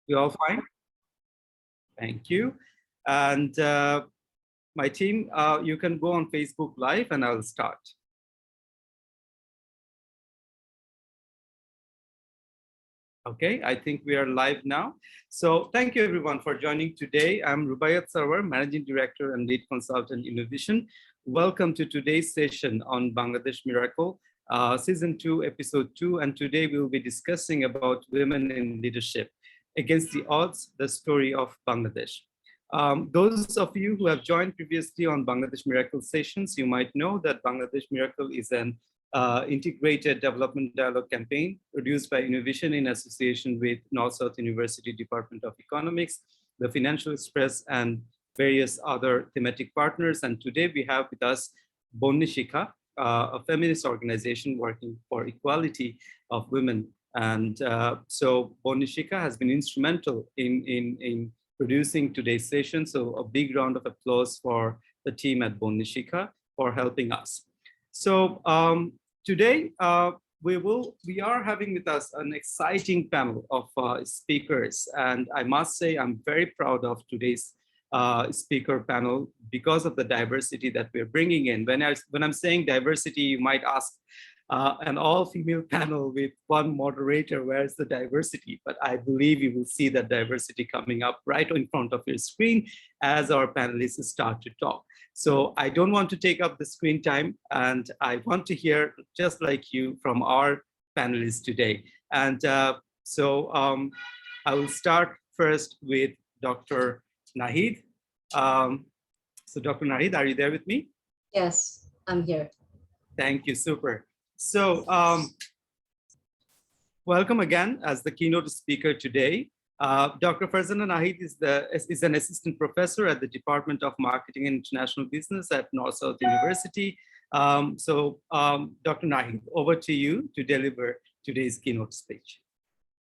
We all fine? Thank you. And my team, you can go on Facebook Live and I'll start. Okay, I think we are live now. So thank you everyone for joining today. I'm Rubaiyat Sarwar, Managing Director and Lead Consultant Innovation. Welcome to today's session on Bangladesh Miracle, Season 2, Episode 2. And today we'll be discussing about women in leadership. Against the odds, the story of Bangladesh. Those of you who have joined previously on Bangladesh Miracle sessions, you might know that Bangladesh Miracle is an integrated development dialogue campaign produced by Innovation in association with North-South University Department of Economics, the Financial Express, and various other thematic partners. And today we have with us Bonni Shikha, a feminist organization working for equality of women. And so Bonni Shikha has been instrumental in producing today's session. So a big round of applause for the team at Bonni Shikha for helping us. So today we are having with us an exciting panel of speakers, and I must say I'm very proud of today's speaker panel because of the diversity that we're bringing in. When I'm saying diversity, you might ask, an all-female panel with one moderator, where's the diversity? But I believe you will see that diversity coming up right in front of your screen as our panelists start to talk. So I don't want to take up the screen time, and I want to hear, just like you, from our panelists today. And so I will start first with Dr. Nahid. So Dr. Nahid, are you there with me? Yes, I'm here. Thank you, super. So welcome again as the keynote speaker today. Dr. Farzana Nahid is an assistant professor at the Department of Marketing and International Business at North-South University. Dr. Nahid, over to you to deliver today's keynote speech.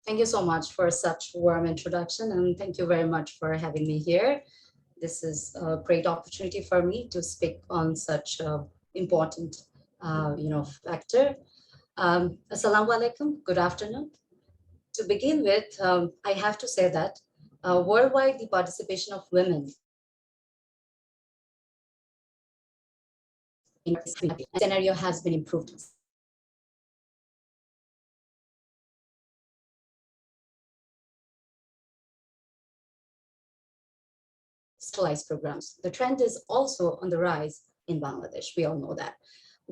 Thank you so much for such warm introduction, and thank you very much for having me here. This is a great opportunity for me to speak on such important factor. Assalamu alaikum, good afternoon. To begin with, I have to say that worldwide, the participation of women in the scenario has been improved. Specialized programs. The trend is also on the rise in Bangladesh. We all know that.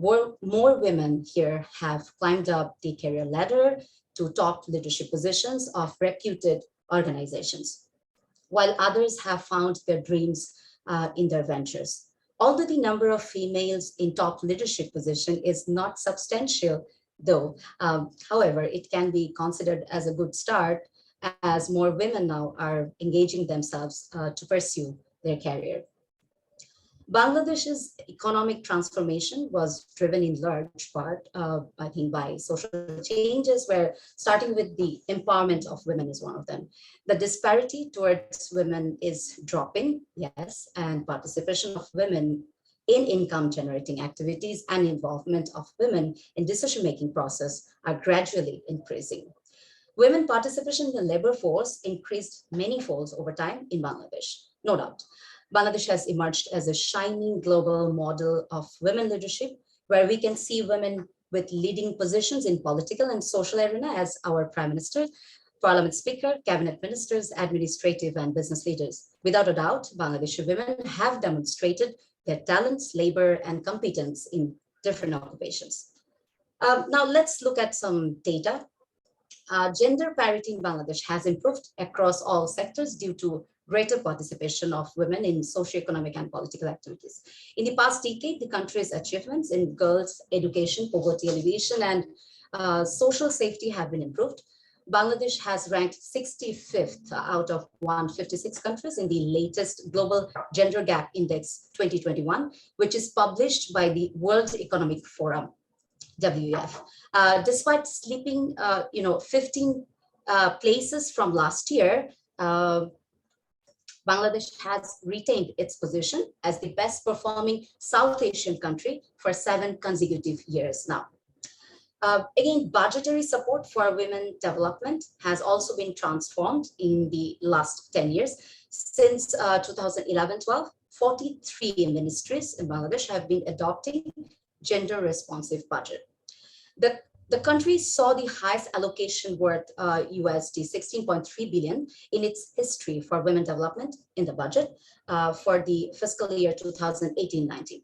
More women here have climbed up the career ladder to top leadership positions of reputed organizations, while others have found their dreams in their ventures. Although the number of females in top leadership position is not substantial, though, however, it can be considered as a good start as more women now are engaging themselves to pursue their career. Bangladesh's economic transformation was driven in large part, I think, by social changes, where starting with the empowerment of women is one of them. The disparity towards women is dropping, yes, and participation of women in income-generating activities and involvement of women in decision-making process are gradually increasing. Women participation in the labor force increased many folds over time in Bangladesh, no doubt. Bangladesh has emerged as a shining global model of women leadership, where we can see women with leading positions in political and social arena as our prime minister, parliament speaker, cabinet ministers, administrative and business leaders. Without a doubt, Bangladeshi women have demonstrated their talents, labor, and competence in different occupations. Now let's look at some data. Gender parity in Bangladesh has improved across all sectors due to greater participation of women in socioeconomic and political activities. In the past decade, the country's achievements in girls' education, poverty alleviation, and social safety have been improved. Bangladesh has ranked 65th out of 156 countries in the latest Global Gender Gap Index 2021, which is published by the World Economic Forum, WEF. Despite slipping 15 places from last year, Bangladesh has retained its position as the best performing South Asian country for 7 consecutive years now. Again, budgetary support for women development has also been transformed in the last 10 years. Since 2011-12, 43 ministries in Bangladesh have been adopting gender responsive budget. The, the country saw the highest allocation worth USD 16.3 billion in its history for women development in the budget for the fiscal year 2018-19.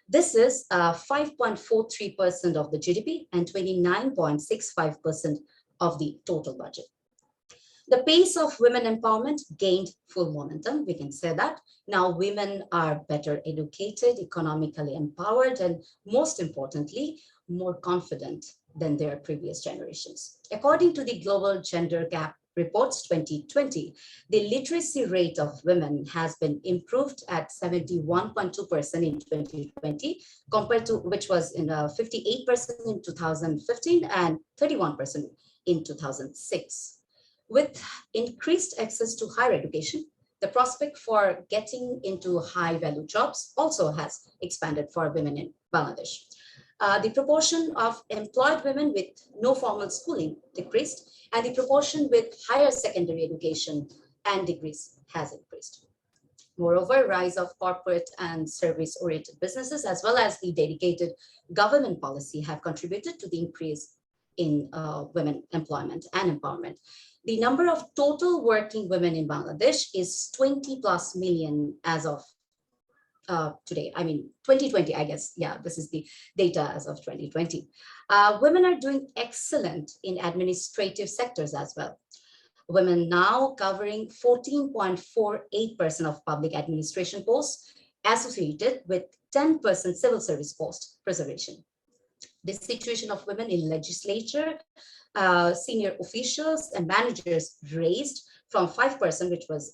This is 5.43% of the GDP and 29.65% of the total budget. The pace of women empowerment gained full momentum. We can say that now women are better educated, economically empowered, and most importantly, more confident than their previous generations. According to the Global Gender Gap Reports 2020, the literacy rate of women has been improved at 71.2% in 2020, compared to which was in 58% in 2015 and 31% in 2006. With increased access to higher education, the prospect for getting into high value jobs also has expanded for women in Bangladesh. The proportion of employed women with no formal schooling decreased, and the proportion with higher secondary education and degrees has increased. Moreover, rise of corporate and service-oriented businesses, as well as the dedicated government policy, have contributed to the increase in women employment and empowerment. The number of total working women in Bangladesh is 20 plus million as of today. I mean, 2020, I guess. Yeah, this is the data as of 2020. Women are doing excellent in administrative sectors as well. Women now covering 14.48% of public administration posts associated with 10% civil service post preservation. The situation of women in legislature, senior officials and managers raised from 5%, which was,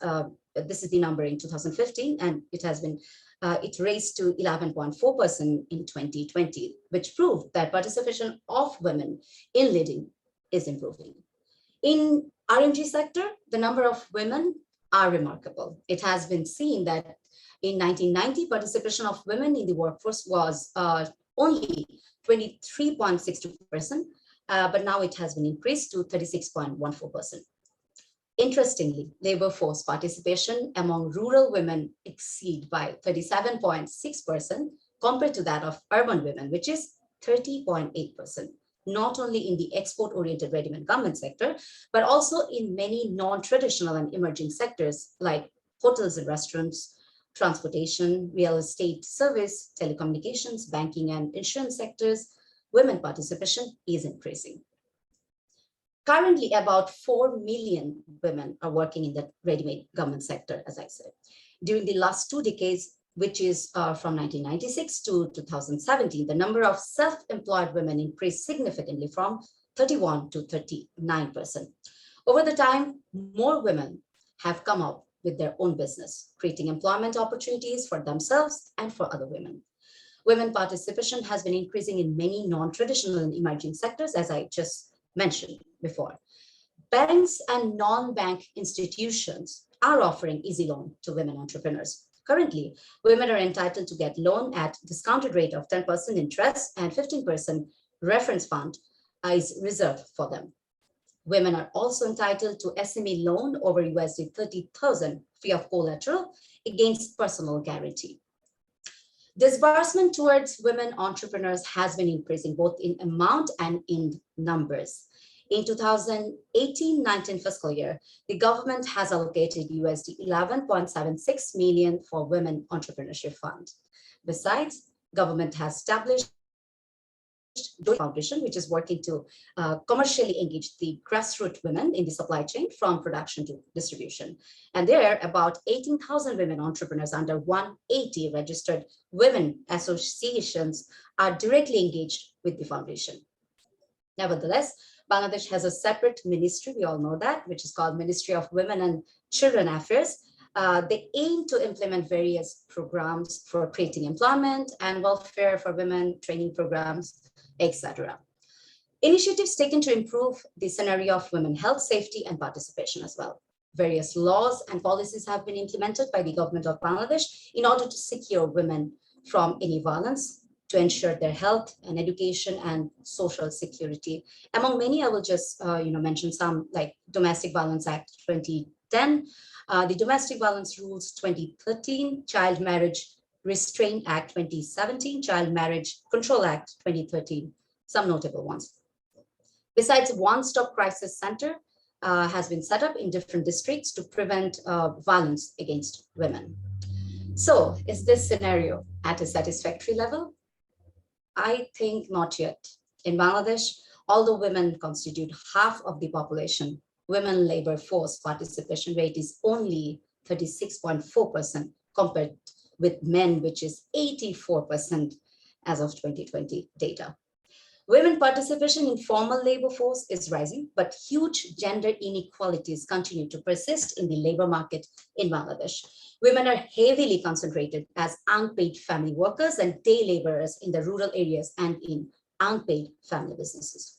this is the number in 2015, and it raised to 11.4% in 2020, which proved that participation of women in leading is improving. In RMG sector, the number of women are remarkable. It has been seen that in 1990, participation of women in the workforce was only 23.62%, but now it has been increased to 36.14%. Interestingly, labor force participation among rural women exceed by 37.6% compared to that of urban women, which is 30.8%, not only in the export-oriented ready-made garment sector, but also in many non-traditional and emerging sectors like hotels and restaurants, transportation, real estate service, telecommunications, banking and insurance sectors. Women participation is increasing. Currently, about 4 million women are working in the ready-made garment sector, as I said. During the last 2 decades, which is from 1996 to 2017, the number of self-employed women increased significantly from 31 to 39%. Over the time, more women have come up with their own business, creating employment opportunities for themselves and for other women. Women participation has been increasing in many non-traditional and emerging sectors, as I just mentioned before. Banks and non-bank institutions are offering easy loan to women entrepreneurs. Currently, women are entitled to get loan at discounted rate of 10% interest, and 15% reference fund is reserved for them. Women are also entitled to SME loan over USD 30,000 free of collateral against personal guarantee. Disbursement towards women entrepreneurs has been increasing both in amount and in numbers. In 2018-19 fiscal year, the government has allocated USD 11.76 million for Women Entrepreneurship Fund. Besides, government has established a foundation which is working to commercially engage the grassroots women in the supply chain from production to distribution. And there, about 18,000 women entrepreneurs under 180 registered women associations are directly engaged with the foundation. Nevertheless, Bangladesh has a separate ministry, we all know that, which is called Ministry of Women and Children Affairs. They aim to implement various programs for creating employment and welfare for women, training programs, etc. Initiatives taken to improve the scenario of women health, safety, and participation as well. Various laws and policies have been implemented by the government of Bangladesh in order to secure women from any violence to ensure their health and education and social security. Among many, I will just mention some, like Domestic Violence Act 2010, the Domestic Violence Rules 2013, Child Marriage Restraint Act 2017, Child Marriage Control Act 2013, some notable ones. Besides, one-stop crisis center has been set up in different districts to prevent violence against women. So is this scenario at a satisfactory level? I think not yet. In Bangladesh, although women constitute half of the population, women labor force participation rate is only 36.4% compared with men, which is 84% as of 2020 data. Women participation in formal labor force is rising, but huge gender inequalities continue to persist in the labor market in Bangladesh. Women are heavily concentrated as unpaid family workers and day laborers in the rural areas and in unpaid family businesses.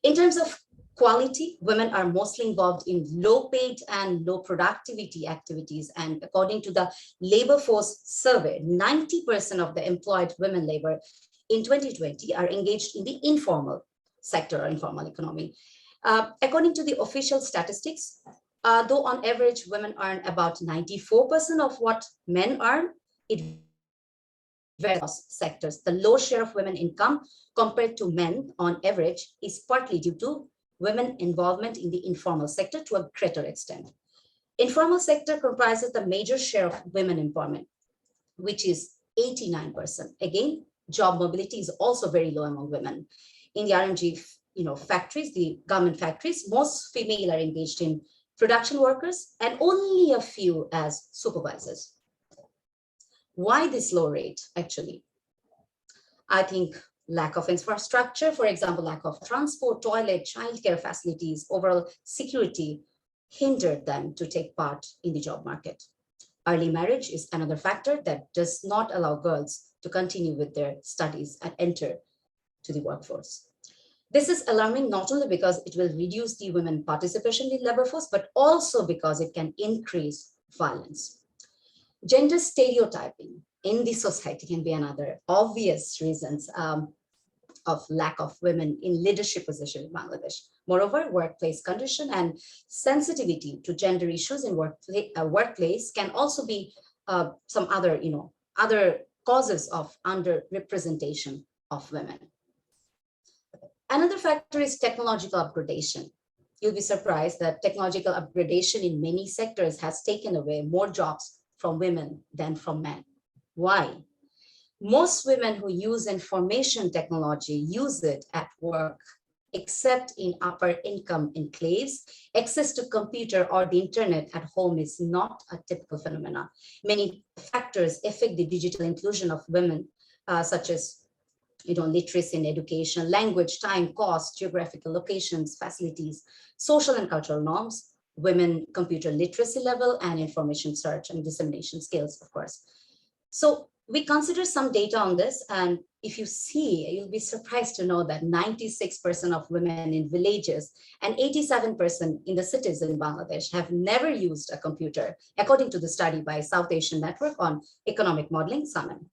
In terms of quality, women are mostly involved in low paid and low productivity activities. And according to the labor force survey, 90% of the employed women labor in 2020 are engaged in the informal sector or informal economy. According to the official statistics, though on average women earn about 94% of what men earn, it varies across sectors. The low share of women income compared to men on average is partly due to women involvement in the informal sector to a greater extent. Informal sector comprises the major share of women employment, which is 89%. Again, job mobility is also very low among women. In the RMG factories, the garment factories, most female are engaged in production workers and only a few as supervisors. Why this low rate, actually? I think lack of infrastructure, for example, lack of transport, toilet, childcare facilities, overall security hindered them to take part in the job market. Early marriage is another factor that does not allow girls to continue with their studies and enter to the workforce. This is alarming not only because it will reduce the women participation in the labor force, but also because it can increase violence. Gender stereotyping in the society can be another obvious reasons of lack of women in leadership position in Bangladesh. Moreover, workplace condition and sensitivity to gender issues in workplace can also be some other causes of underrepresentation of women. Another factor is technological upgradation. You'll be surprised that technological upgradation in many sectors has taken away more jobs from women than from men. Why? Most women who use information technology use it at work, except in upper income enclaves. Access to computer or the internet at home is not a typical phenomena. Many factors affect the digital inclusion of women, such as literacy in education, language, time, cost, geographical locations, facilities, social and cultural norms, women computer literacy level, and information search and dissemination skills, of course. So we consider some data on this, and if you see, you'll be surprised to know that 96% of women in villages and 87% in the cities in Bangladesh have never used a computer, according to the study by South Asian Network on Economic Modeling, SAMEM.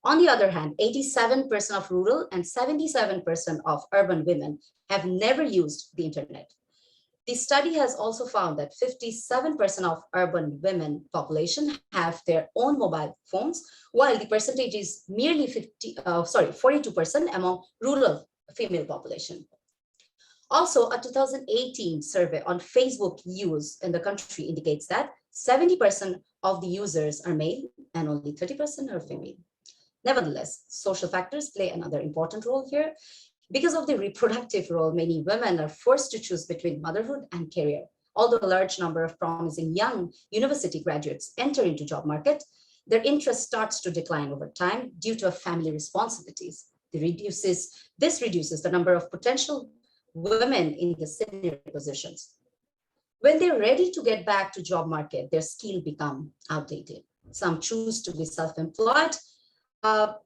On the other hand, 87% of rural and 77% of urban women have never used the internet. The study has also found that 57% of urban women population have their own mobile phones, while the percentage is merely 42% among rural female population. Also, a 2018 survey on Facebook use in the country indicates that 70% of the users are male and only 30% are female. Nevertheless, social factors play another important role here. Because of the reproductive role, many women are forced to choose between motherhood and career. Although a large number of promising young university graduates enter into job market, their interest starts to decline over time due to family responsibilities. This reduces the number of potential women in the senior positions. When they're ready to get back to job market, their skills become outdated. Some choose to be self-employed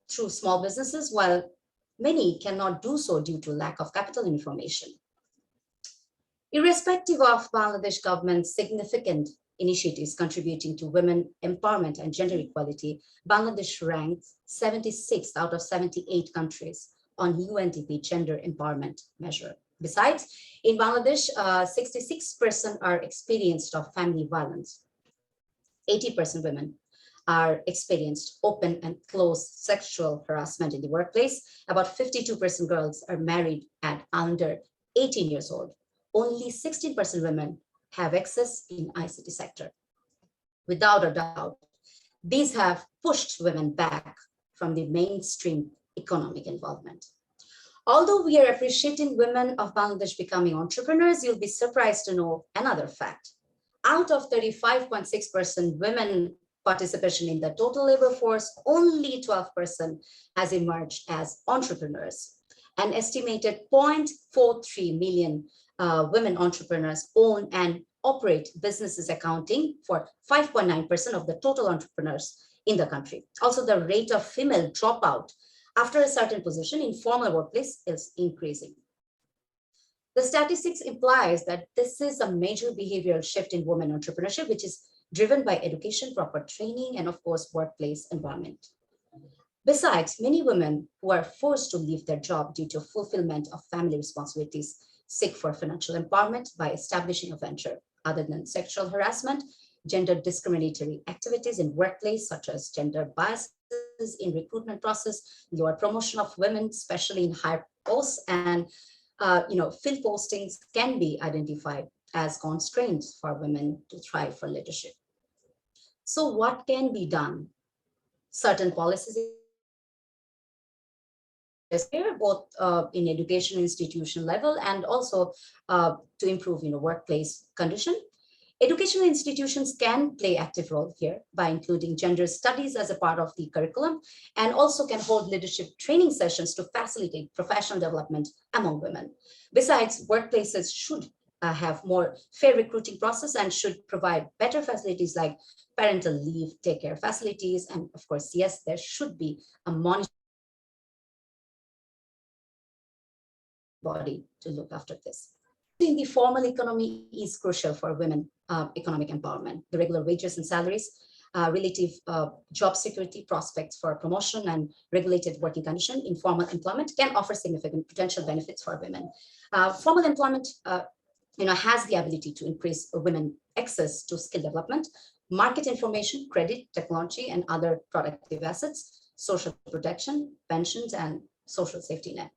through small businesses, while many cannot do so due to lack of capital information. Irrespective of Bangladesh government's significant initiatives contributing to women empowerment and gender equality, Bangladesh ranked 76th out of 78 countries on UNDP gender empowerment measure. Besides, in Bangladesh, 66% are experienced of family violence. 80% women are experienced open and close sexual harassment in the workplace. About 52% girls are married at under 18 years old. Only 16% women have access in ICT sector. Without a doubt, these have pushed women back from the mainstream economic involvement. Although we are appreciating women of Bangladesh becoming entrepreneurs, you'll be surprised to know another fact. Out of 35.6% women participation in the total labor force, only 12% has emerged as entrepreneurs. An estimated 0.43 million women entrepreneurs own and operate businesses accounting for 5.9% of the total entrepreneurs in the country. Also, the rate of female dropout after a certain position in formal workplace is increasing. The statistics implies that this is a major behavioral shift in women entrepreneurship, which is driven by education, proper training, and of course, workplace environment. Besides, many women who are forced to leave their job due to fulfillment of family responsibilities seek for financial empowerment by establishing a venture. Other than sexual harassment, gender discriminatory activities in workplace, such as gender biases in recruitment process, lower promotion of women, especially in high posts, and field postings can be identified as constraints for women to thrive for leadership. So what can be done? Certain policies both in education institution level and also to improve workplace condition. Educational institutions can play active role here by including gender studies as a part of the curriculum, and also can hold leadership training sessions to facilitate professional development among women. Besides, workplaces should have more fair recruiting process and should provide better facilities like parental leave, take care facilities, and of course, yes, there should be a monitoring body to look after this. In the formal economy is crucial for women economic empowerment. The regular wages and salaries, relative job security prospects for promotion and regulated working condition in formal employment can offer significant potential benefits for women. Formal employment has the ability to increase women access to skill development, market information, credit, technology, and other productive assets, social protection, pensions, and social safety net.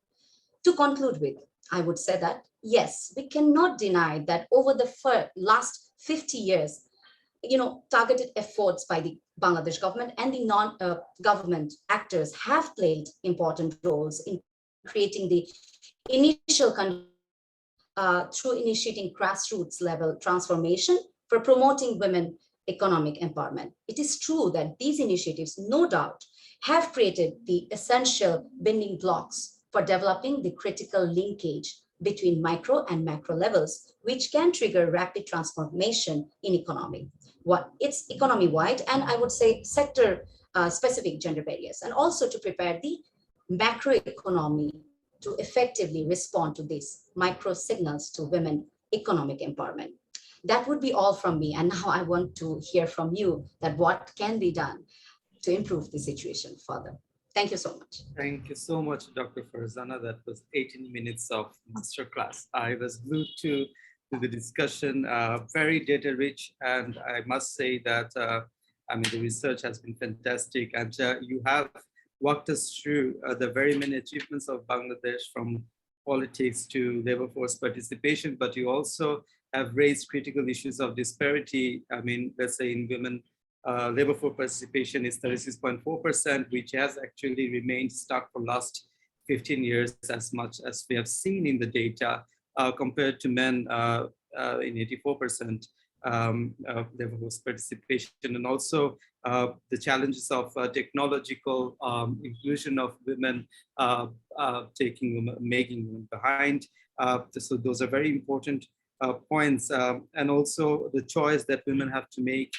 To conclude with, I would say that, yes, we cannot deny that over the last 50 years, targeted efforts by the Bangladesh government and the non-government actors have played important roles in creating the initial through initiating grassroots level transformation for promoting women economic empowerment. It is true that these initiatives, no doubt, have created the essential building blocks for developing the critical linkage between micro and macro levels, which can trigger rapid transformation in economy. It's economy-wide, and I would say sector-specific gender barriers, and also to prepare the macroeconomy to effectively respond to these micro signals to women economic empowerment. That would be all from me, and now I want to hear from you that what can be done to improve the situation further. Thank you so much. Thank you so much, Dr. Farzana. That was 18 minutes of masterclass. I was glued to the discussion, very data rich, and I must say that the research has been fantastic, and you have walked us through the very many achievements of Bangladesh, from politics to labor force participation, but you also have raised critical issues of disparity. Let's say in women, labor force participation is 36.4%, which has actually remained stuck for last 15 years, as much as we have seen in the data, compared to men in 84% labor force participation, and also the challenges of technological inclusion of women, making women behind. So those are very important points, and also the choice that women have to make.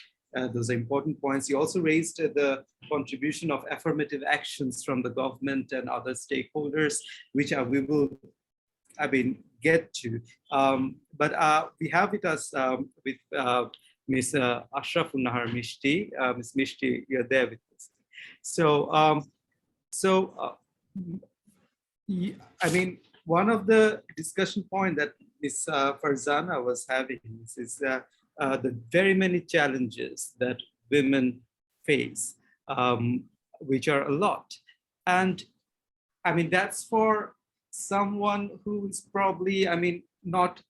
Those are important points. You also raised the contribution of affirmative actions from the government and other stakeholders, which we will, get to. But we have with us with Ms. Ashraful Nahar Mishti. Ms. Mishti, you're there with us. So, I mean, one of the discussion point that Ms. Farzana was having is the very many challenges that women face, which are a lot. And I mean, that's for someone who is probably, I mean, not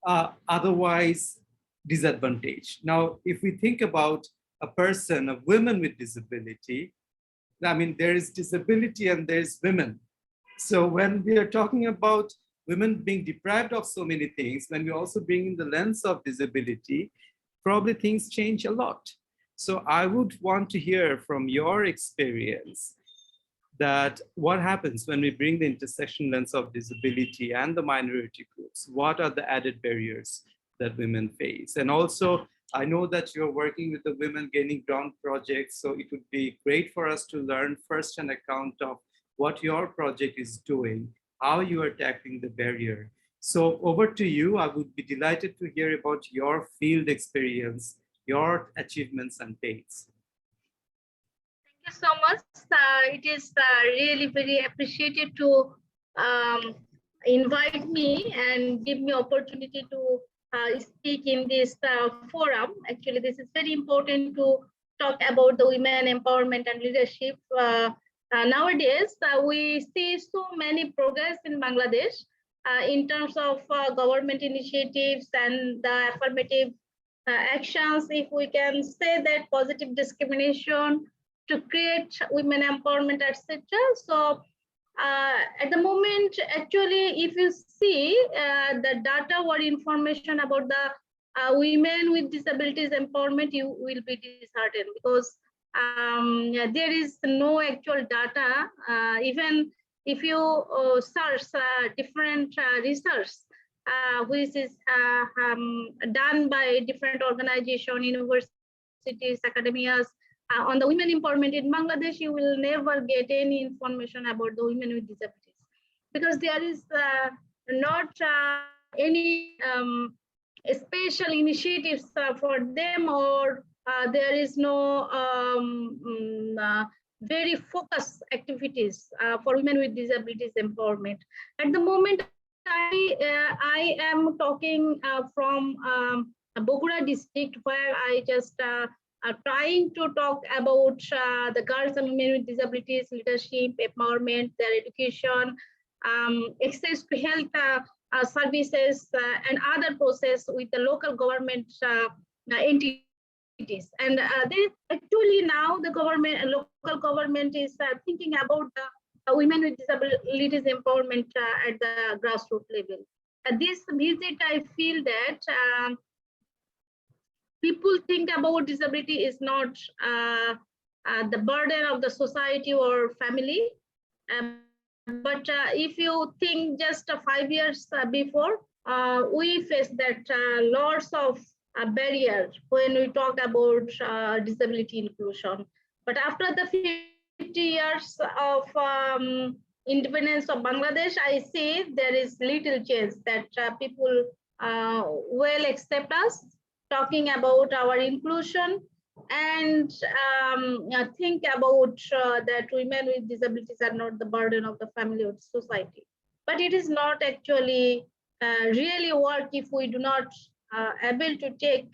otherwise disadvantaged. Now, if we think about a person, a woman with disability, I mean, there is disability and there's women. So when we are talking about women being deprived of so many things, when we also bring in the lens of disability, probably things change a lot. So I would want to hear from your experience that what happens when we bring the intersection lens of disability and the minority groups? What are the added barriers that women face? And also, I know that you're working with the Women Gaining Ground project, so it would be great for us to learn first an account of what your project is doing, how you are tackling the barrier. So over to you. I would be delighted to hear about your field experience, your achievements and pains. Thank you so much. It is really very appreciated to invite me and give me opportunity to speak in this forum. Actually, this is very important to talk about the women empowerment and leadership. Nowadays, we see so many progress in Bangladesh in terms of government initiatives and the affirmative actions, if we can say that, positive discrimination to create women empowerment, etc. So at the moment, actually, if you see the data or information about the women with disabilities empowerment, you will be disheartened because there is no actual data. Even if you search different research, which is done by different organizations, universities, academias, on the women empowerment in Bangladesh, you will never get any information about the women with disabilities because there is not any special initiatives for them, or there is no very focused activities for women with disabilities empowerment. At the moment, I am talking from Bogura district, where I just trying to talk about the girls and women with disabilities, leadership, empowerment, their education, access to health services, and other process with the local government entities. And actually now the government, local government is thinking about the women with disabilities empowerment at the grassroots level. At this visit, I feel that people think about disability is not the burden of the society or family. But if you think just 5 years before, we faced that lots of barriers when we talk about disability inclusion. But after the 50 years of independence of Bangladesh, I see there is little change that people will accept us, talking about our inclusion, and think about that women with disabilities are not the burden of the family or society. But it is not actually really work if we do not able to take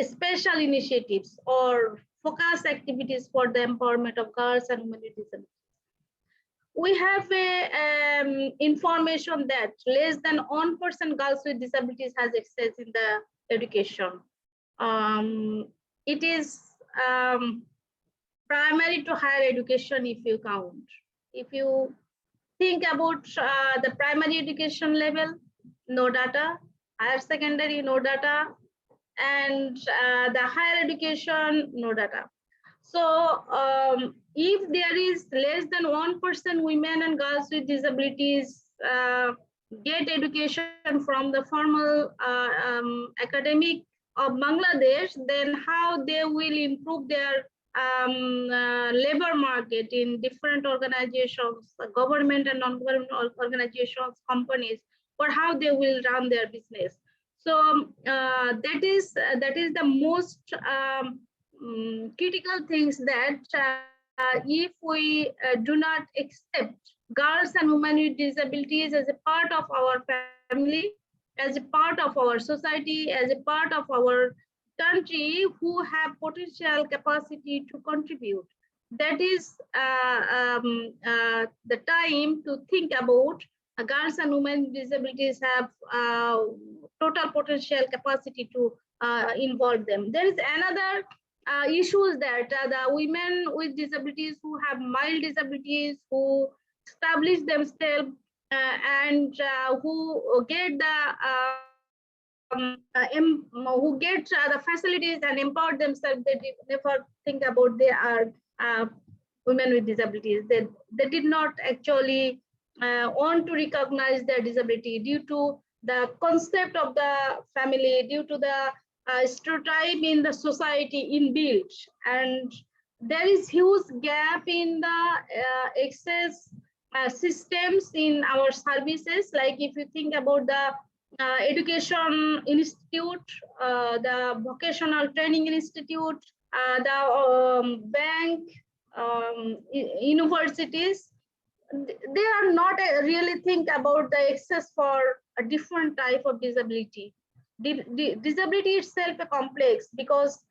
special initiatives or focus activities for the empowerment of girls and women with disabilities. We have a information that less than 1% girls with disabilities has access in the education. It is primary to higher education if you count. If you think about the primary education level, no data, higher secondary, no data, and the higher education, no data. So if there is less than 1% women and girls with disabilities get education from the formal academic of Bangladesh, then how they will improve their labor market in different organizations, government and non-government organizations, companies, or how they will run their business. That is the most critical things that if we do not accept girls and women with disabilities as a part of our family, as a part of our society, as a part of our country who have potential capacity to contribute. That is the time to think about girls and women with disabilities have total potential capacity to involve them. There is another issues that the women with disabilities who have mild disabilities, who establish themselves and who get the facilities and empower themselves. They never think about they are women with disabilities. They did not actually want to recognize their disability due to the concept of the family, due to the stereotype in the society inbuilt, and there is huge gap in the access systems in our services. Like if you think about the education institute, the vocational training institute, the bank, universities, they are not really think about the access for a different type of disability. Disability itself a complex because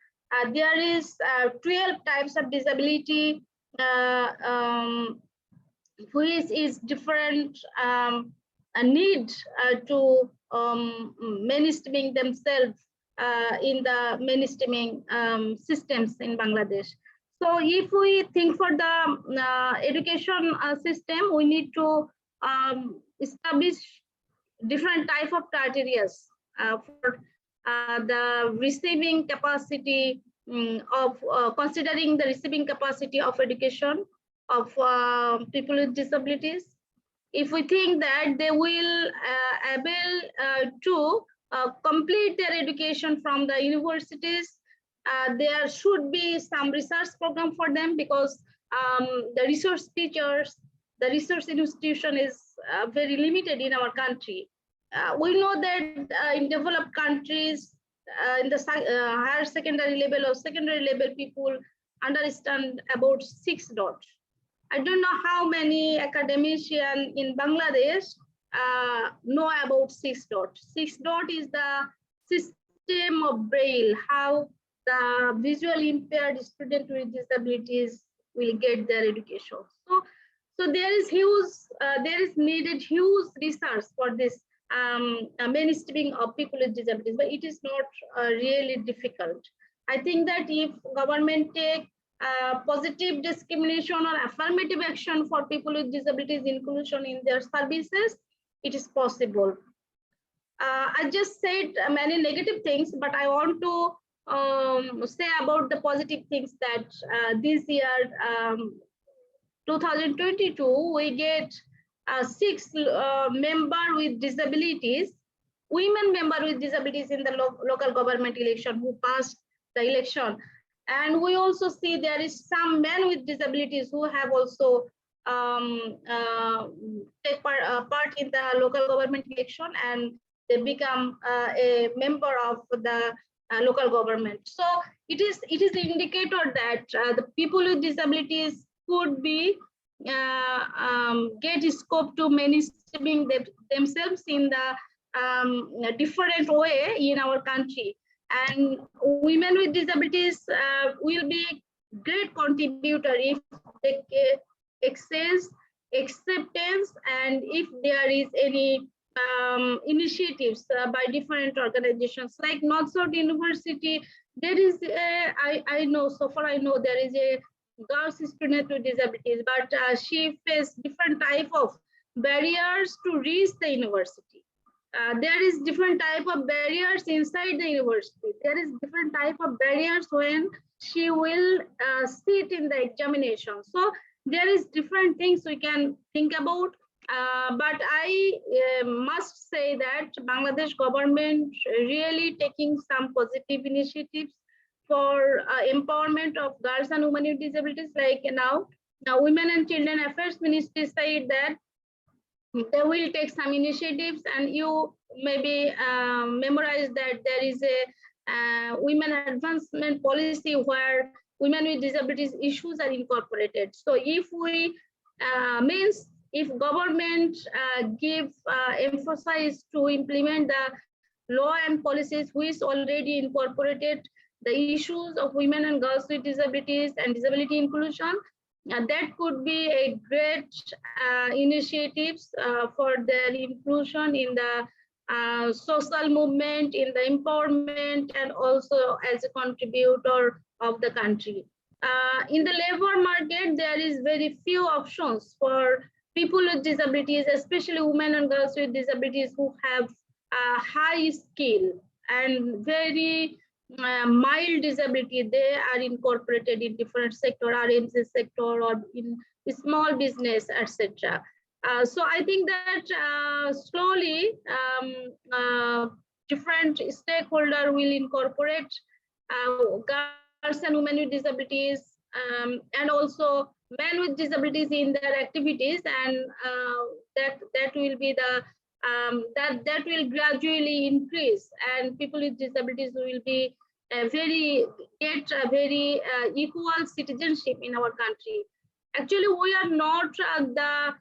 there is 12 types of disability which is different a need to mainstreaming themselves in the mainstreaming systems in Bangladesh. So if we think for the education system, we need to establish different type of criteria for the receiving capacity of considering the receiving capacity of education of people with disabilities. If we think that they will able to complete their education from the universities, there should be some research program for them, because the resource teachers, the research institution is very limited in our country. We know that in developed countries, in the higher secondary level or secondary level, people understand about 6 dot. I don't know how many academicians in Bangladesh know about 6 dot. 6 dot is the system of Braille, how the visually impaired student with disabilities will get their education. So there is huge, there is needed huge research for this mainstreaming of people with disabilities, but it is not really difficult. I think that if government take positive discrimination or affirmative action for people with disabilities inclusion in their services, it is possible. I just said many negative things, but I want to say about the positive things that this year, 2022, we get 6 member with disabilities, women member with disabilities in the local government election who passed the election. And we also see there is some men with disabilities who have also take part in the local government election, and they become a member of the local government. So it is an indicator that the people with disabilities could be get scope to mainstreaming themselves in the different way in our country. And women with disabilities will be great contributor if they get access, acceptance, and if there is any initiatives by different organizations like North-South University. There is I know, so far I know, there is a girls student with disabilities, but she faced different type of barriers to reach the university. There is different type of barriers inside the university. There is different type of barriers when she will sit in the examination. So there is different things we can think about. But I must say that Bangladesh government really taking some positive initiatives for empowerment of girls and women with disabilities. Like now Women and Children Affairs Ministry said that they will take some initiatives, and you maybe memorize that there is a women advancement policy where women with disabilities issues are incorporated. So if we means if government give emphasis to implement the law and policies which already incorporated the issues of women and girls with disabilities and disability inclusion, that could be a great initiatives for their inclusion in the social movement, in the empowerment, and also as a contributor of the country. In the labor market, there is very few options for people with disabilities, especially women and girls with disabilities who have high skill and very mild disability. They are incorporated in different sector, RMC sector, or in small business, etc. So I think that slowly different stakeholder will incorporate girls and women with disabilities, and also men with disabilities in their activities, and that will be the that will gradually increase, and people with disabilities will be get a very equal citizenship in our country. Actually, we are not the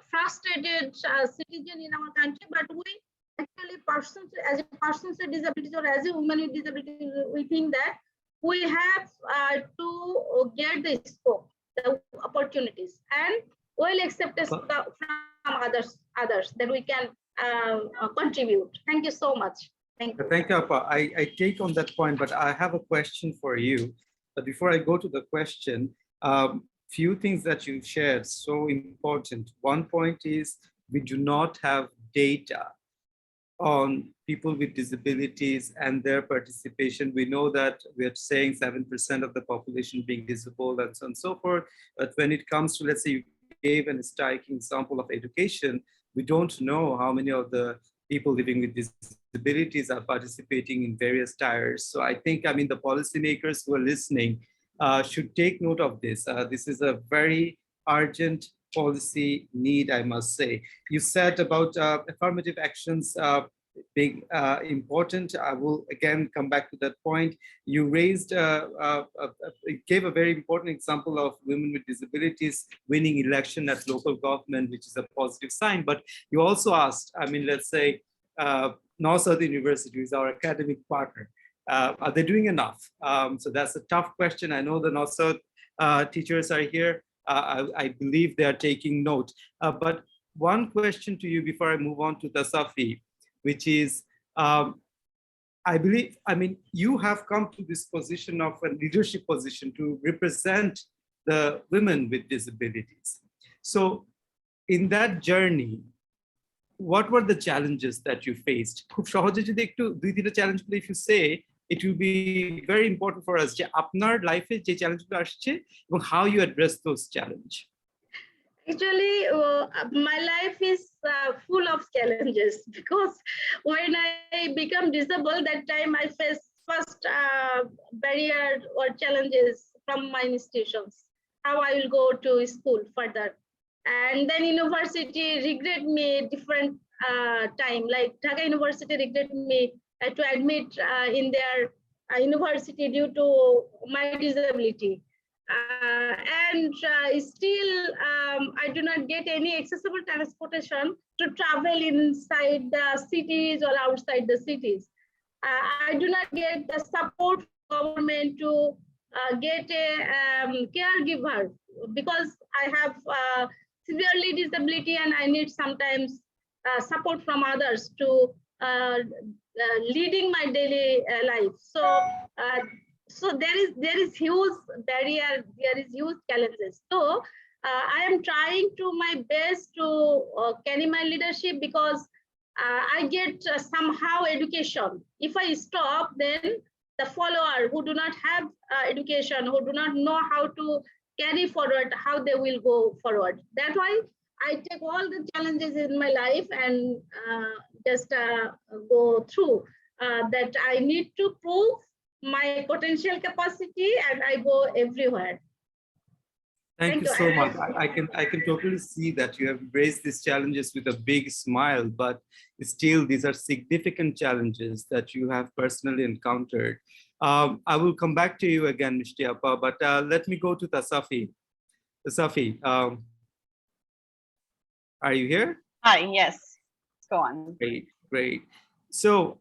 frustrated citizen in our country, but we actually persons as a persons with disabilities or as a woman with disabilities, we think that we have to get the scope, the opportunities, and well acceptance from others that we can contribute. Thank you so much. Thank you. Thank you, Appa. I take on that point, but I have a question for you. But before I go to the question, few things that you shared, so important. One point is we do not have data on people with disabilities and their participation. We know that we're saying 7% of the population being disabled and so on and so forth. But when it comes to, let's say, you gave a striking example of education, we don't know how many of the people living with disabilities are participating in various tiers. So I think, I mean, the policymakers who are listening should take note of this. This is a very urgent policy need, I must say. You said about affirmative actions being important. I will again come back to that point. You raised, gave a very important example of women with disabilities winning election at local government, which is a positive sign. But you also asked, I mean, let's say, North Southern University is our academic partner. Are they doing enough? So that's a tough question. I know the North South teachers are here. I believe they are taking note. But one question to you before I move on to Tasafi, which is, I believe, I mean, you have come to this position of a leadership position to represent the women with disabilities. So in that journey, what were the challenges that you faced? খুব সহজে যদি একটু দুই তিনটা চ্যালেঞ্জগুলো if you say, it will be very important for us যে আপনার লাইফে যে চ্যালেঞ্জগুলো আসছে এবং how you address those challenges. Actually, my life is full of challenges, because when I become disabled, that time I faced first barrier or challenges from my institutions, how I will go to school further. And then university regret me different time, like Dhaka University regret me to admit in their university due to my disability. And still I do not get any accessible transportation to travel inside the cities or outside the cities. I do not get the support from government to get a caregiver, because I have severely disability and I need sometimes support from others to leading my daily life. So there is huge barrier, there is huge challenges. So I am trying to my best to carry my leadership, because I get somehow education. If I stop, then the follower who do not have education, who do not know how to carry forward, how they will go forward. That's why I take all the challenges in my life and just go through that. I need to prove my potential capacity and I go everywhere. Thank Thank you you. so much. I can totally see that you have embraced these challenges with a big smile, but still these are significant challenges that you have personally encountered. I will come back to you again, Mishtiapa, but let me go to Tasafi. Tasafi, are you here? Hi, yes, go on. Great, great. So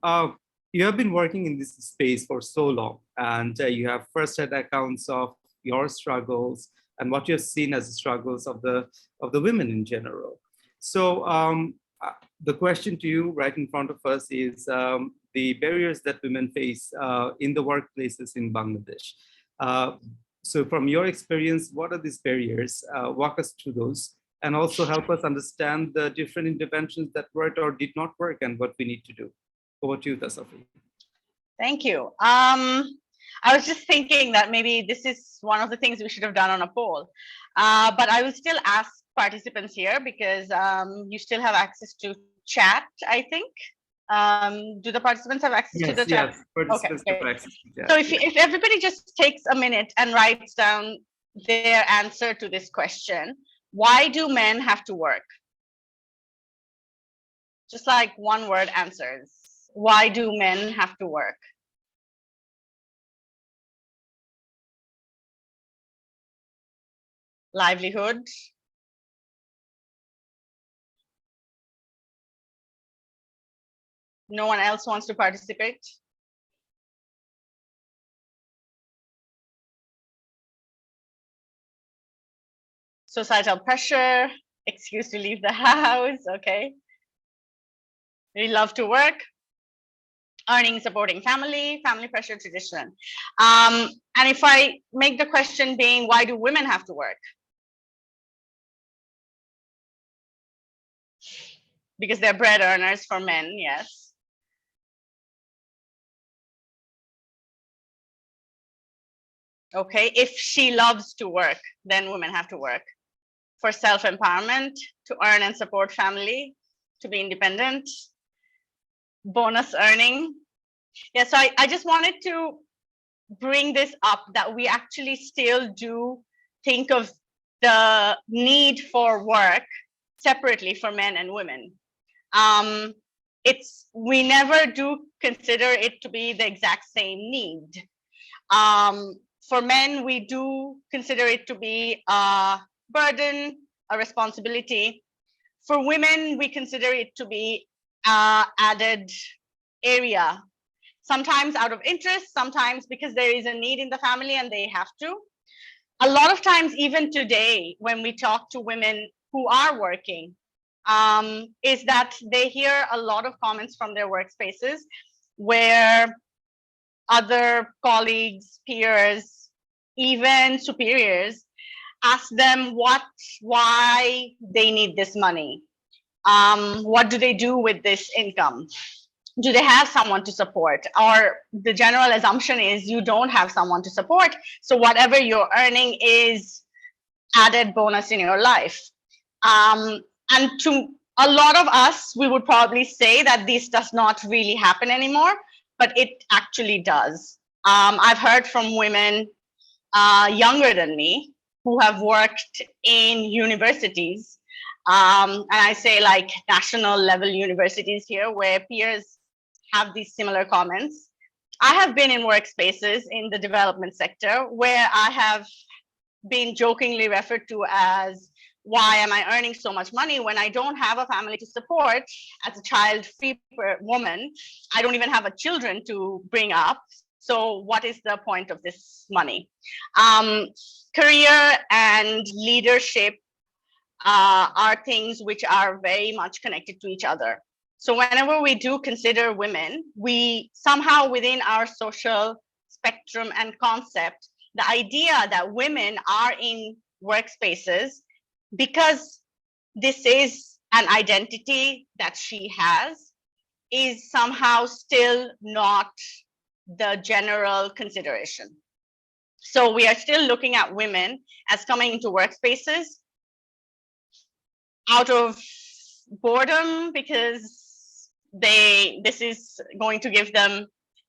you have been working in this space for so long, and you have first-hand accounts of your struggles and what you have seen as the struggles of the women in general. So the question to you right in front of us is the barriers that women face in the workplaces in Bangladesh. So from your experience, what are these barriers? Walk us through those, and also help us understand the different interventions that worked or did not work and what we need to do. Over to you, Tasafi. Thank you. I was just thinking that maybe this is one of the things we should have done on a poll, but I will still ask participants here because you still have access to chat, I think. Do the participants have access to the chat? Yes, participants have access to that. So if everybody just takes a minute and writes down their answer to this question, why do men have to work? Just like one word answers. Why do men have to work? Livelihood. No one else wants to participate? Societal pressure, excuse to leave the house, okay. We love to work. Earning, supporting family, family pressure, tradition. And if I make the question being, why do women have to work? Because they're bread earners for men, yes. Okay, if she loves to work, then women have to work. For self-empowerment, to earn and support family, to be independent, bonus earning. Yeah, so I just wanted to bring this up that we actually still do think of the need for work separately for men and women. We never do consider it to be the exact same need. For men, we do consider it to be a burden, a responsibility. For women, we consider it to be added area, sometimes out of interest, sometimes because there is a need in the family and they have to. A lot of times, even today, when we talk to women who are working, is that they hear a lot of comments from their workspaces where other colleagues, peers, even superiors ask them why they need this money. What do they do with this income? Do they have someone to support? Or the general assumption is you don't have someone to support, so whatever you're earning is added bonus in your life. And to a lot of us, we would probably say that this does not really happen anymore, but it actually does. I've heard from women younger than me who have worked in universities, and I say like national level universities here, where peers have these similar comments. I have been in workspaces in the development sector where I have been jokingly referred to as, why am I earning so much money when I don't have a family to support? As a child-free woman, I don't even have a children to bring up. So what is the point of this money? Career and leadership are things which are very much connected to each other. So whenever we do consider women, we somehow within our social spectrum and concept, the idea that women are in workspaces because this is an identity that she has is somehow still not the general consideration. So we are still looking at women as coming into workspaces out of boredom because this is going to give them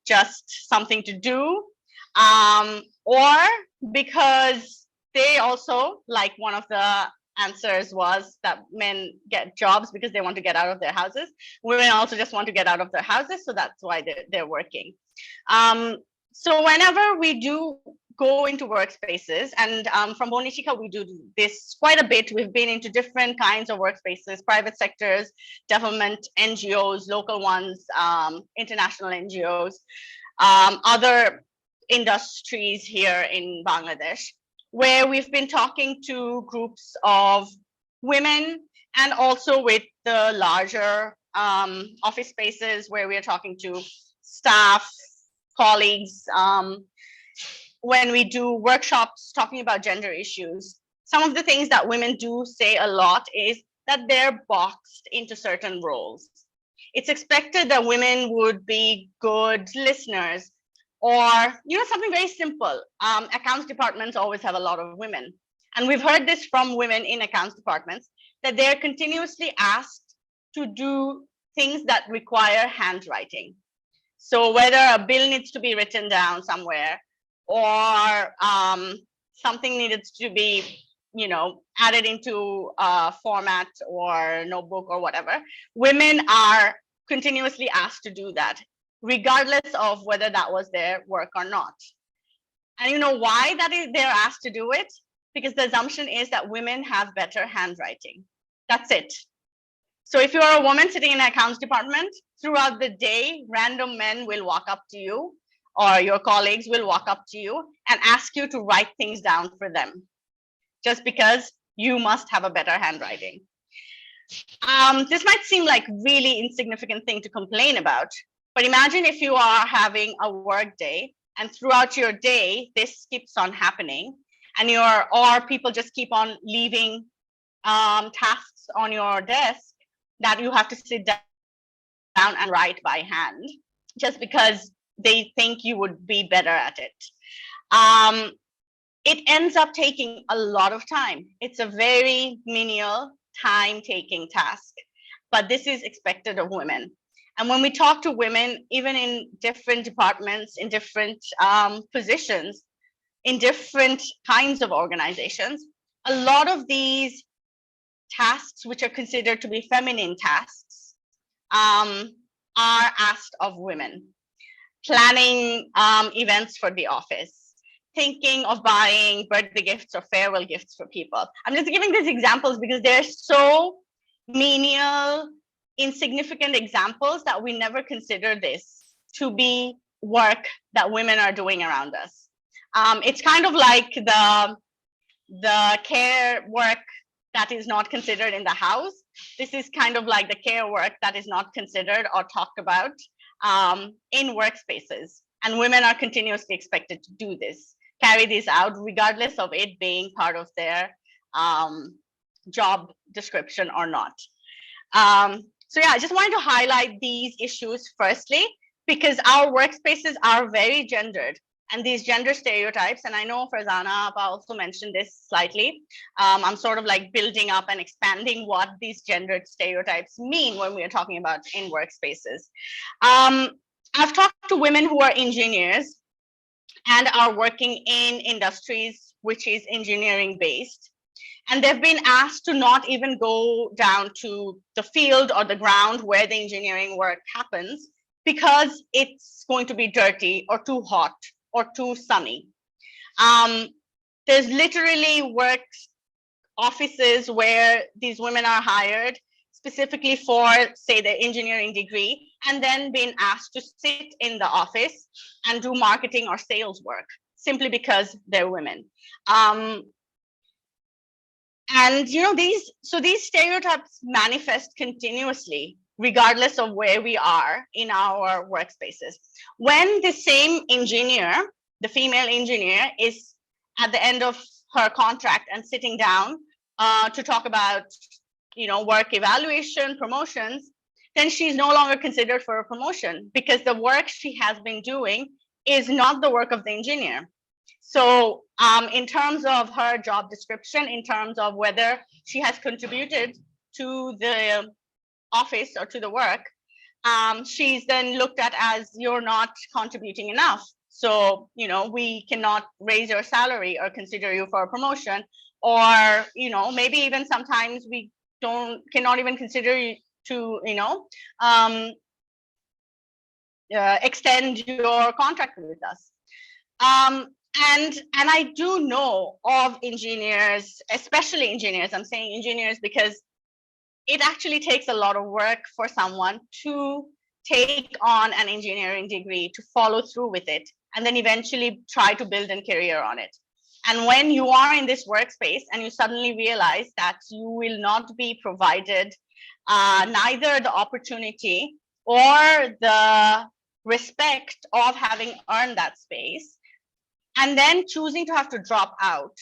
just something to do, or because they also, like one of the answers was that men get jobs because they want to get out of their houses. Women also just want to get out of their houses, so that's why they're working. So whenever we do go into workspaces, and from Bonichica, we do this quite a bit. We've been into different kinds of workspaces, private sectors, government, NGOs, local ones, international NGOs, other industries here in Bangladesh, where we've been talking to groups of women and also with the larger office spaces where we are talking to staff, colleagues, when we do workshops talking about gender issues. Some of the things that women do say a lot is that they're boxed into certain roles. It's expected that women would be good listeners, or something very simple. Accounts departments always have a lot of women. And we've heard this from women in accounts departments, that they're continuously asked to do things that require handwriting. So whether a bill needs to be written down somewhere, or something needed to be, added into a format or notebook or whatever, women are continuously asked to do that, regardless of whether that was their work or not. And you know why they're asked to do it? Because the assumption is that women have better handwriting. That's it. So if you're a woman sitting in an accounts department, throughout the day, random men will walk up to you, or your colleagues will walk up to you and ask you to write things down for them, just because you must have a better handwriting. This might seem like really insignificant thing to complain about, but imagine if you are having a work day and throughout your day, this keeps on happening, and or people just keep on leaving tasks on your desk that you have to sit down and write by hand, just because they think you would be better at it. It ends up taking a lot of time. It's a very menial, time-taking task, but this is expected of women. And when we talk to women, even in different departments, in different positions, in different kinds of organizations, a lot of these tasks, which are considered to be feminine tasks, are asked of women. Planning events for the office, thinking of buying birthday gifts or farewell gifts for people. I'm just giving these examples because they're so menial, insignificant examples that we never consider this to be work that women are doing around us. It's kind of like the care work that is not considered in the house. This is kind of like the care work that is not considered or talked about in workspaces. And women are continuously expected to do this, carry this out, regardless of it being part of their job description or not. So yeah, I just wanted to highlight these issues firstly, because our workspaces are very gendered. And these gender stereotypes, and I know Farzana also mentioned this slightly, I'm sort of like building up and expanding what these gendered stereotypes mean when we are talking about in workspaces. I've talked to women who are engineers and are working in industries which is engineering based. And they've been asked to not even go down to the field or the ground where the engineering work happens, because it's going to be dirty or too hot or too sunny. There's literally offices where these women are hired specifically for, say, the engineering degree, and then being asked to sit in the office and do marketing or sales work simply because they're women. And these stereotypes manifest continuously, regardless of where we are in our workspaces. When the same engineer, the female engineer, is at the end of her contract and sitting down to talk about work evaluation, promotions, then she's no longer considered for a promotion, because the work she has been doing is not the work of the engineer. So in terms of her job description, in terms of whether she has contributed to the office or to the work, she's then looked at as, you're not contributing enough. So, we cannot raise your salary or consider you for a promotion, or, maybe even sometimes we cannot even consider you to, extend your contract with us. And I do know of engineers, especially engineers. I'm saying engineers because it actually takes a lot of work for someone to take on an engineering degree, to follow through with it, and then eventually try to build a career on it. And when you are in this workspace and you suddenly realize that you will not be provided neither the opportunity or the respect of having earned that space, and then choosing to have to drop out.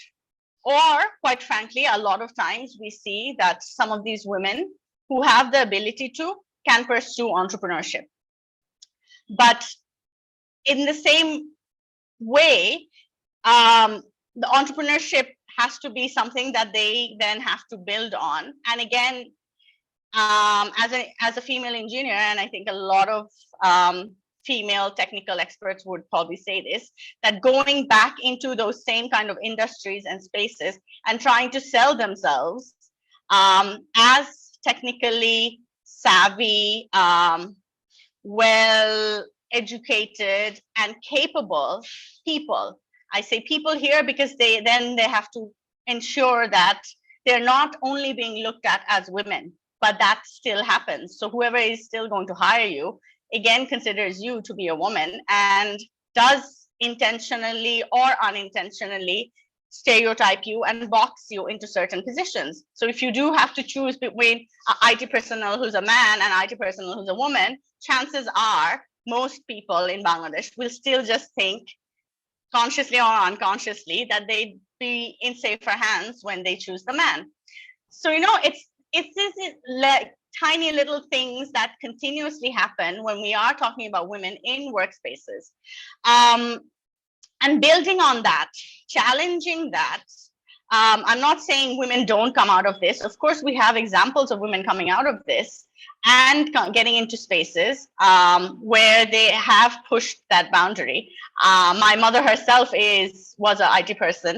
Or, quite frankly, a lot of times we see that some of these women who have the ability to can pursue entrepreneurship. But in the same way, the entrepreneurship has to be something that they then have to build on. And again, as a female engineer, and I think a lot of female technical experts would probably say this, that going back into those same kind of industries and spaces and trying to sell themselves as technically savvy, well educated and capable people. I say people here because they have to ensure that they're not only being looked at as women, but that still happens. So whoever is still going to hire you, again, considers you to be a woman and does intentionally or unintentionally stereotype you and box you into certain positions. So if you do have to choose between an IT personnel who's a man and an IT personnel who's a woman, chances are most people in Bangladesh will still just think, consciously or unconsciously, that they'd be in safer hands when they choose the man. So, it's these like tiny little things that continuously happen when we are talking about women in workspaces. And building on that, challenging that. I'm not saying women don't come out of this. Of course, we have examples of women coming out of this and getting into spaces where they have pushed that boundary. My mother herself was an IT person,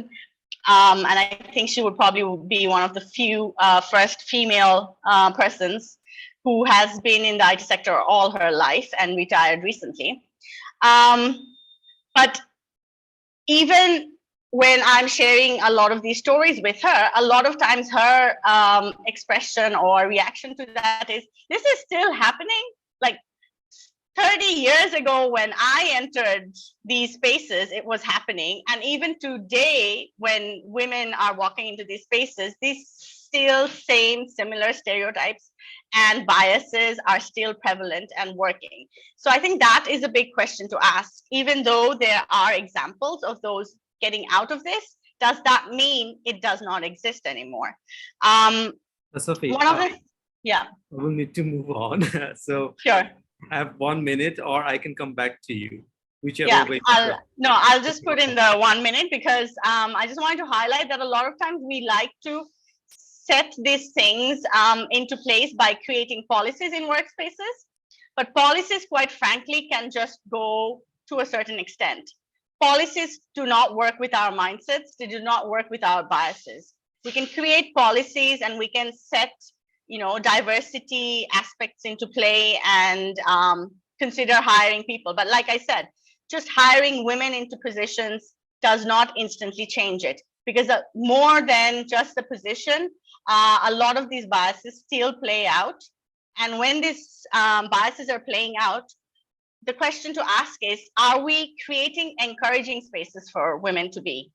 and I think she would probably be one of the few first female persons who has been in the IT sector all her life and retired recently. But even when I'm sharing a lot of these stories with her, a lot of times her expression or reaction to that is, this is still happening? Like 30 years ago when I entered these spaces, it was happening. And even today, when women are walking into these spaces, these still same similar stereotypes and biases are still prevalent and working. So I think that is a big question to ask. Even though there are examples of those getting out of this, does that mean it does not exist anymore? Sophie, yeah. we'll need to move on. So sure. I have 1 minute, or I can come back to you, whichever way. I'll just put in the 1 minute because I just wanted to highlight that a lot of times we like to set these things into place by creating policies in workspaces. But policies, quite frankly, can just go to a certain extent. Policies do not work with our mindsets. They do not work with our biases. We can create policies and we can set diversity aspects into play and consider hiring people. But like I said, just hiring women into positions does not instantly change it, because more than just the position, a lot of these biases still play out. And when these biases are playing out, the question to ask is, are we creating encouraging spaces for women to be?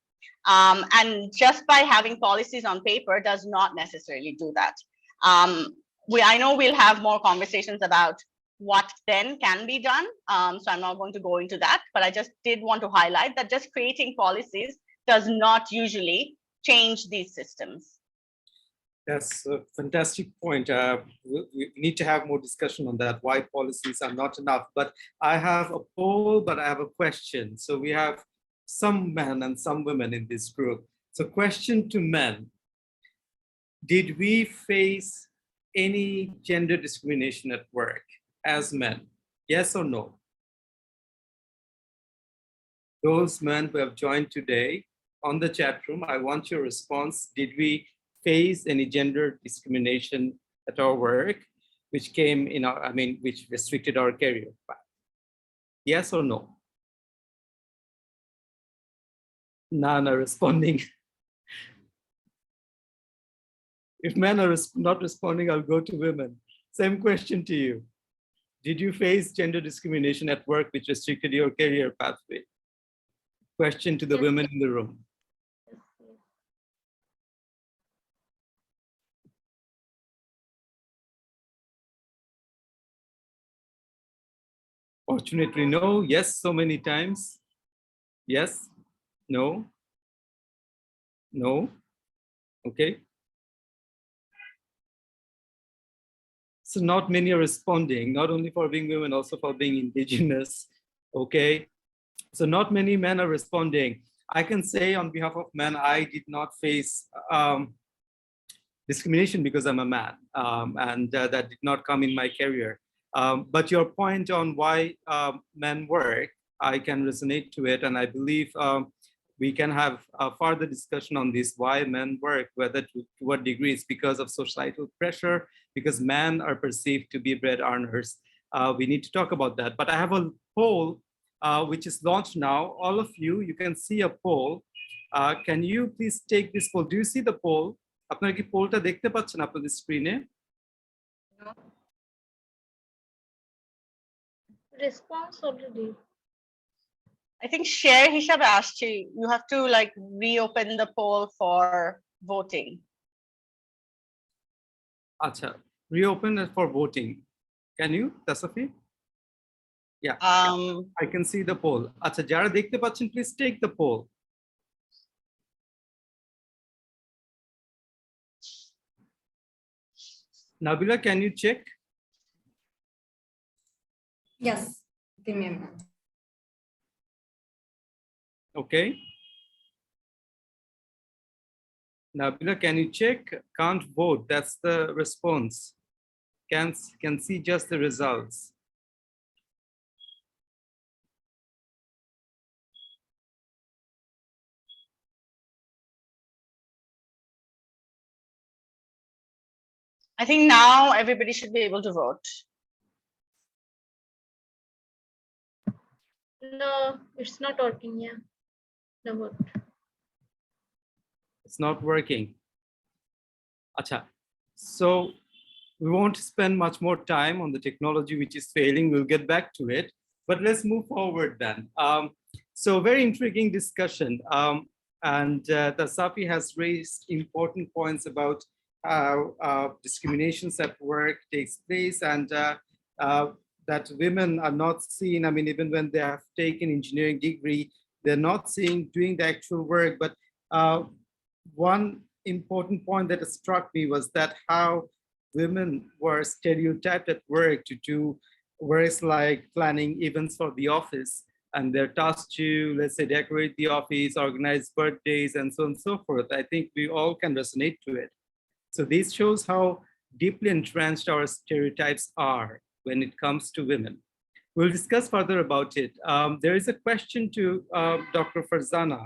And just by having policies on paper does not necessarily do that. I know we'll have more conversations about what then can be done. So I'm not going to go into that, but I just did want to highlight that just creating policies does not usually change these systems. That's a fantastic point. We need to have more discussion on that, why policies are not enough. But I have a poll, but I have a question. So we have some men and some women in this group. So question to men: did we face any gender discrimination at work as men? Yes or no? those men who have joined today on the chat room, I want your response. Did we face any gender discrimination at our work, which came in our, which restricted our career path? Yes or no? None are responding. If men are not responding, I'll go to women. Same question to you. Did you face gender discrimination at work which restricted your career pathway? Question to the women in the room. Fortunately, no. Yes, so many times. Yes, no, no. Okay. So not many are responding, not only for being women, also for being indigenous. Okay. So not many men are responding. I can say on behalf of men, I did not face discrimination because I'm a man, and that did not come in my career. But your point on why men work, I can resonate to it, and I believe we can have a further discussion on this, why men work, whether to what degree it's because of societal pressure, because men are perceived to be bread earners. We need to talk about that. But I have a poll which is launched now. All of you, you can see a poll. Can you please take this poll? Do you see the poll? আপনারা কি পোলটা দেখতে পাচ্ছেন আপনাদের স্ক্রিনে? Response already. I think share হিসাবে আসছে. You have to like reopen the poll for voting. আচ্ছা, reopen it for voting. Can you, Tasafi? Yeah, I can see the poll. আচ্ছা, যারা দেখতে পাচ্ছেন, please take the poll. Nabila, can you check? Yes, give me a minute. Okay. Nabila, can you check? Can't vote. That's the response. Can see just the results. I think now everybody should be able to vote. No, it's not working. Yeah, no vote. It's not working. Acha. So we won't spend much more time on the technology which is failing. We'll get back to it. But let's move forward then. So very intriguing discussion. And Tasafi has raised important points about how discriminations at work takes place, and that women are not seen. I mean, even when they have taken engineering degree, they're not seen doing the actual work. But one important point that struck me was that how women were stereotyped at work to do works like planning events for the office, and they're tasked to, let's say, decorate the office, organize birthdays, and so on and so forth. I think we all can resonate to it. So this shows how deeply entrenched our stereotypes are when it comes to women. We'll discuss further about it. There is a question to Dr. Farzana.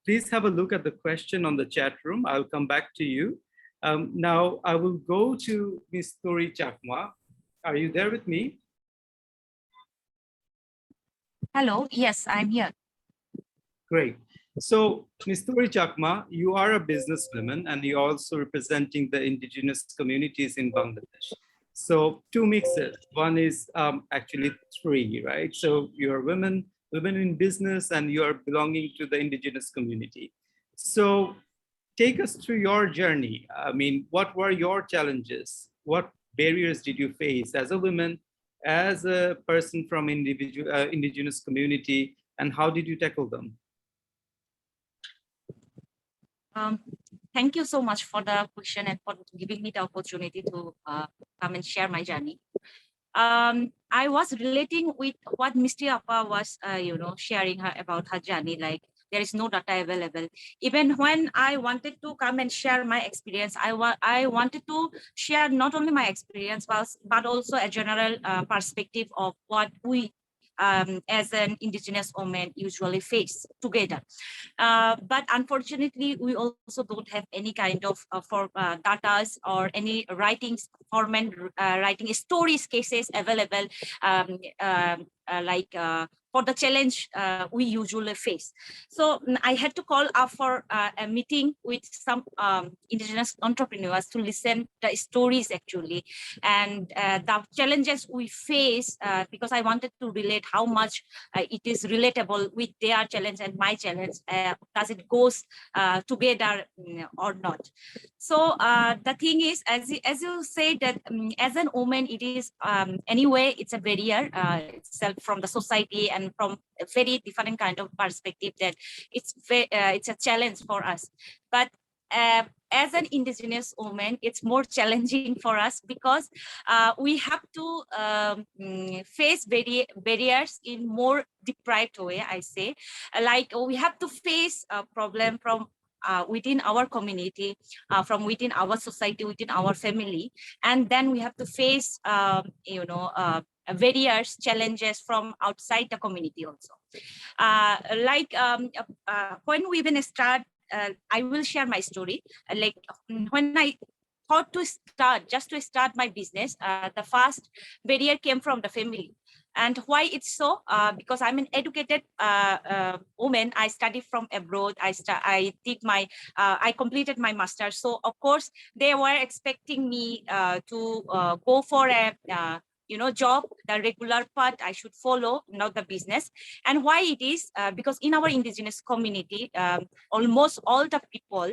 Please have a look at the question on the chat room. I'll come back to you. Now I will go to Ms. Tori Chakma. Are you there with me? Hello, yes, I'm here. Great. So, Ms. Tori Chakma, you are a businesswoman and you're also representing the indigenous communities in Bangladesh. So two mixes. One is actually three, right? So you're women in business, and you are belonging to the indigenous community. So take us through your journey. I mean, what were your challenges? What barriers did you face as a woman, as a person from indigenous community, and how did you tackle them? Thank you so much for the question and for giving me the opportunity to come and share my journey. I was relating with what Mr. Appa was, sharing about her journey. Like, there is no data available. Even when I wanted to come and share my experience, I wanted to share not only my experience, but also a general perspective of what we as an indigenous woman usually face together. But unfortunately, we also don't have any kind of data or any writings, format writing stories cases available, for the challenge we usually face. So I had to call up for a meeting with some indigenous entrepreneurs to listen the stories actually, and the challenges we face, because I wanted to relate how much it is relatable with their challenge and my challenge. Does it goes together or not? So the thing is, as you say that as an woman, it is anyway, it's a barrier itself from the society and from a very different kind of perspective, that it's a challenge for us. But as an indigenous woman, it's more challenging for us because we have to face barriers in more deprived way, I say. Like we have to face a problem from within our community, from within our society, within our family, and then we have to face various challenges from outside the community also. When we even start, I will share my story. When I thought to start, just to start my business, the first barrier came from the family. And why it's so? Because I'm an educated woman. I studied from abroad. I completed my master's. So of course they were expecting me to go for a job, the regular path I should follow, not the business. And why it is? Because in our indigenous community, almost all the people,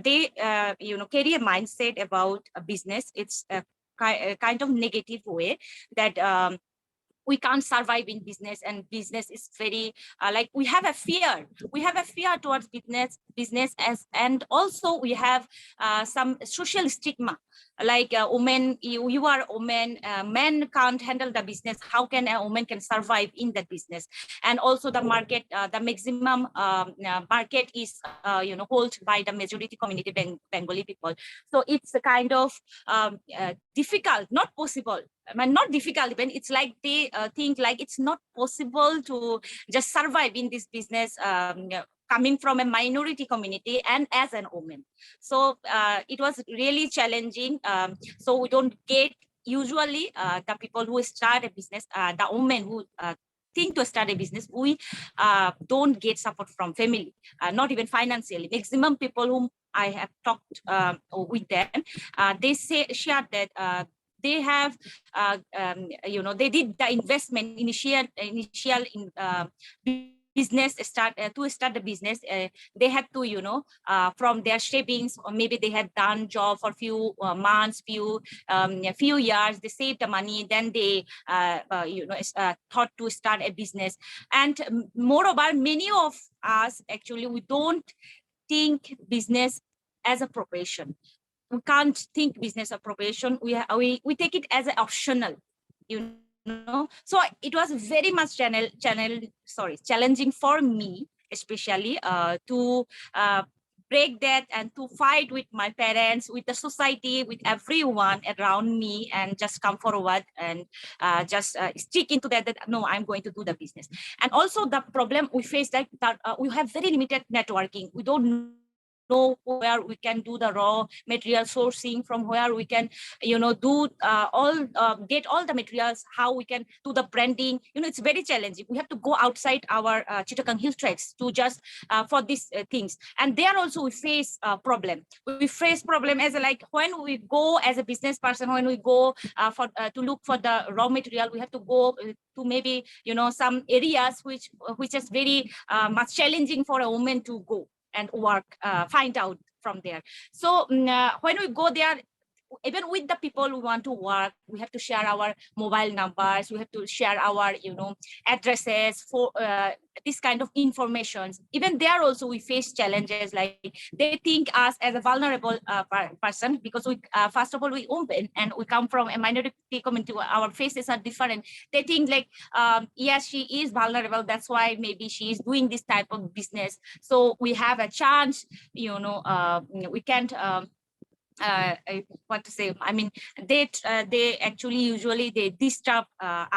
they carry a mindset about a business. It's a kind of negative way that we can't survive in business, and business is very we have a fear towards business as, and also we have some social stigma, like women, you are a woman, men can't handle the business, how can a woman can survive in that business? And also the market, the maximum market is held by the majority community Bengali people. So it's a kind of difficult, not possible. I mean, not difficult, even it's like they think like it's not possible to just survive in this business, coming from a minority community and as an woman. So it was really challenging. So we don't get usually the people who start a business, the women who think to start a business, we don't get support from family, not even financially. Maximum people whom I have talked with them, they share that they have, they did the investment initial in business to start the business. They had to, from their savings, or maybe they had done job for few months, few years, they saved the money, then they, thought to start a business. And moreover, many of us actually, we don't think business as a profession. We can't think business appropriation. We take it as an optional, So it was very much challenging for me, especially to break that and to fight with my parents, with the society, with everyone around me, and just come forward and just stick into that no, I'm going to do the business. And also the problem we face that we have very limited networking. We don't know where we can do the raw material sourcing, from where we can do get all the materials, how we can do the branding. It's very challenging. We have to go outside our Chittagong hill tracks to just for these things. And there also we face problem. We face problem as like when we go as a business person, when we go to look for the raw material, we have to go to maybe some areas which is very much challenging for a woman to go and work, find out from there. So when we go there, even with the people who want to work, we have to share our mobile numbers, we have to share our addresses for this kind of information. Even there also we face challenges, like they think us as a vulnerable person, because we first of all we women and we come from a minority community, our faces are different. They think like yes, she is vulnerable, that's why maybe she is doing this type of business, so we have a chance, we can't what to say, I mean, they actually usually they disturb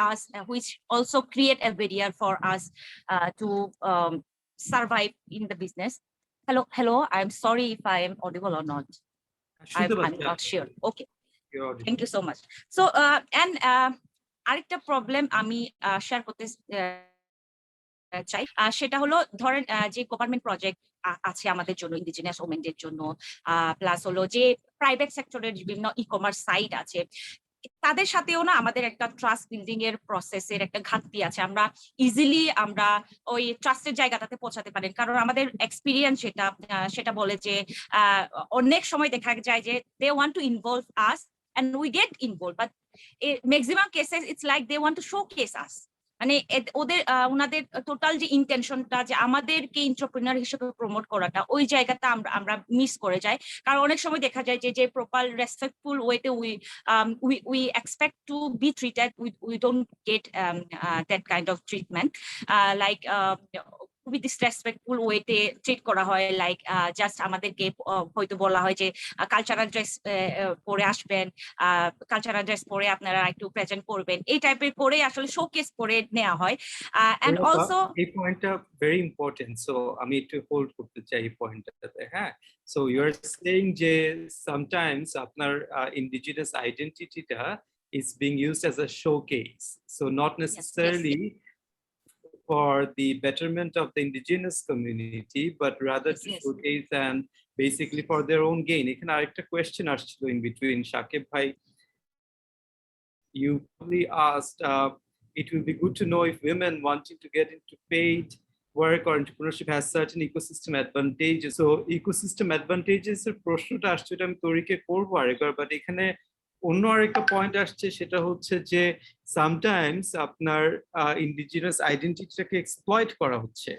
us, which also create a barrier for us to survive in the business. Hello, I'm sorry if I am audible or not. I'm not sure. Okay, thank you so much. So and আরেকটা problem আমি share করতে চাই, সেটা হলো ধরেন যে government project আছে আমাদের জন্য, ইন্ডিজিনিয়াস ওমেনদের জন্য, প্লাস হলো যে প্রাইভেট সেক্টরের বিভিন্ন ই কমার্স সাইট আছে, তাদের সাথেও না আমাদের একটা ট্রাস্ট বিল্ডিং এর প্রসেসের একটা ঘাটতি আছে। আমরা ইজিলি আমরা ওই ট্রাস্টের জায়গাটাতে পৌঁছাতে পারি, কারণ আমাদের এক্সপিরিয়েন্স সেটা বলে যে অনেক সময় দেখা যায় যে they want to involve us and we get involved, but maximum cases it's like they want to showcase us, মানে ওদের ওনাদের টোটাল যে ইন্টেনশনটা যে আমাদেরকে এন্টারপ্রেনার হিসেবে প্রমোট করাটা, ওই জায়গাটা আমরা মিস করে যাই। কারণ অনেক সময় দেখা যায় যে প্রপার রেসপেক্টফুল ওয়েতে we expect to be treated, we don't get that kind of treatment, like খুবই ডিসরেসপেক্টফুল ওয়েতে ট্রিট করা হয়, লাইক জাস্ট আমাদেরকে হয়তো বলা হয় যে কালচারাল ড্রেস পরে আসবেন, কালচারাল ড্রেস পরে আপনারা একটু প্রেজেন্ট করবেন, এই টাইপের করে আসলে শোকেস করে নেওয়া হয়। এন্ড অলসো এই পয়েন্টটা ভেরি ইম্পর্টেন্ট, সো আমি একটু হোল্ড করতে চাই এই পয়েন্টটাতে। হ্যাঁ, সো ইউ আর সেইং যে সামটাইমস আপনার indigenous আইডেন্টিটিটা is being used as a showcase, so not necessarily for the betterment of the indigenous community, but rather to showcase and basically for their own gain. এখানে আরেকটা question আসছিল in between, Shakib bhai, you probably asked, it will be good to know if women wanting to get into paid work or entrepreneurship has certain ecosystem advantages. So ecosystem advantages এর প্রশ্নটা আসছে, এটা আমি তরিকে করবো আরেকবার, but এখানে অন্য আরেকটা পয়েন্ট আসছে, সেটা হচ্ছে যে সামটাইমস আপনার ইন্ডিজিনাস আইডেন্টিটিটাকে এক্সপ্লয়েট করা হচ্ছে।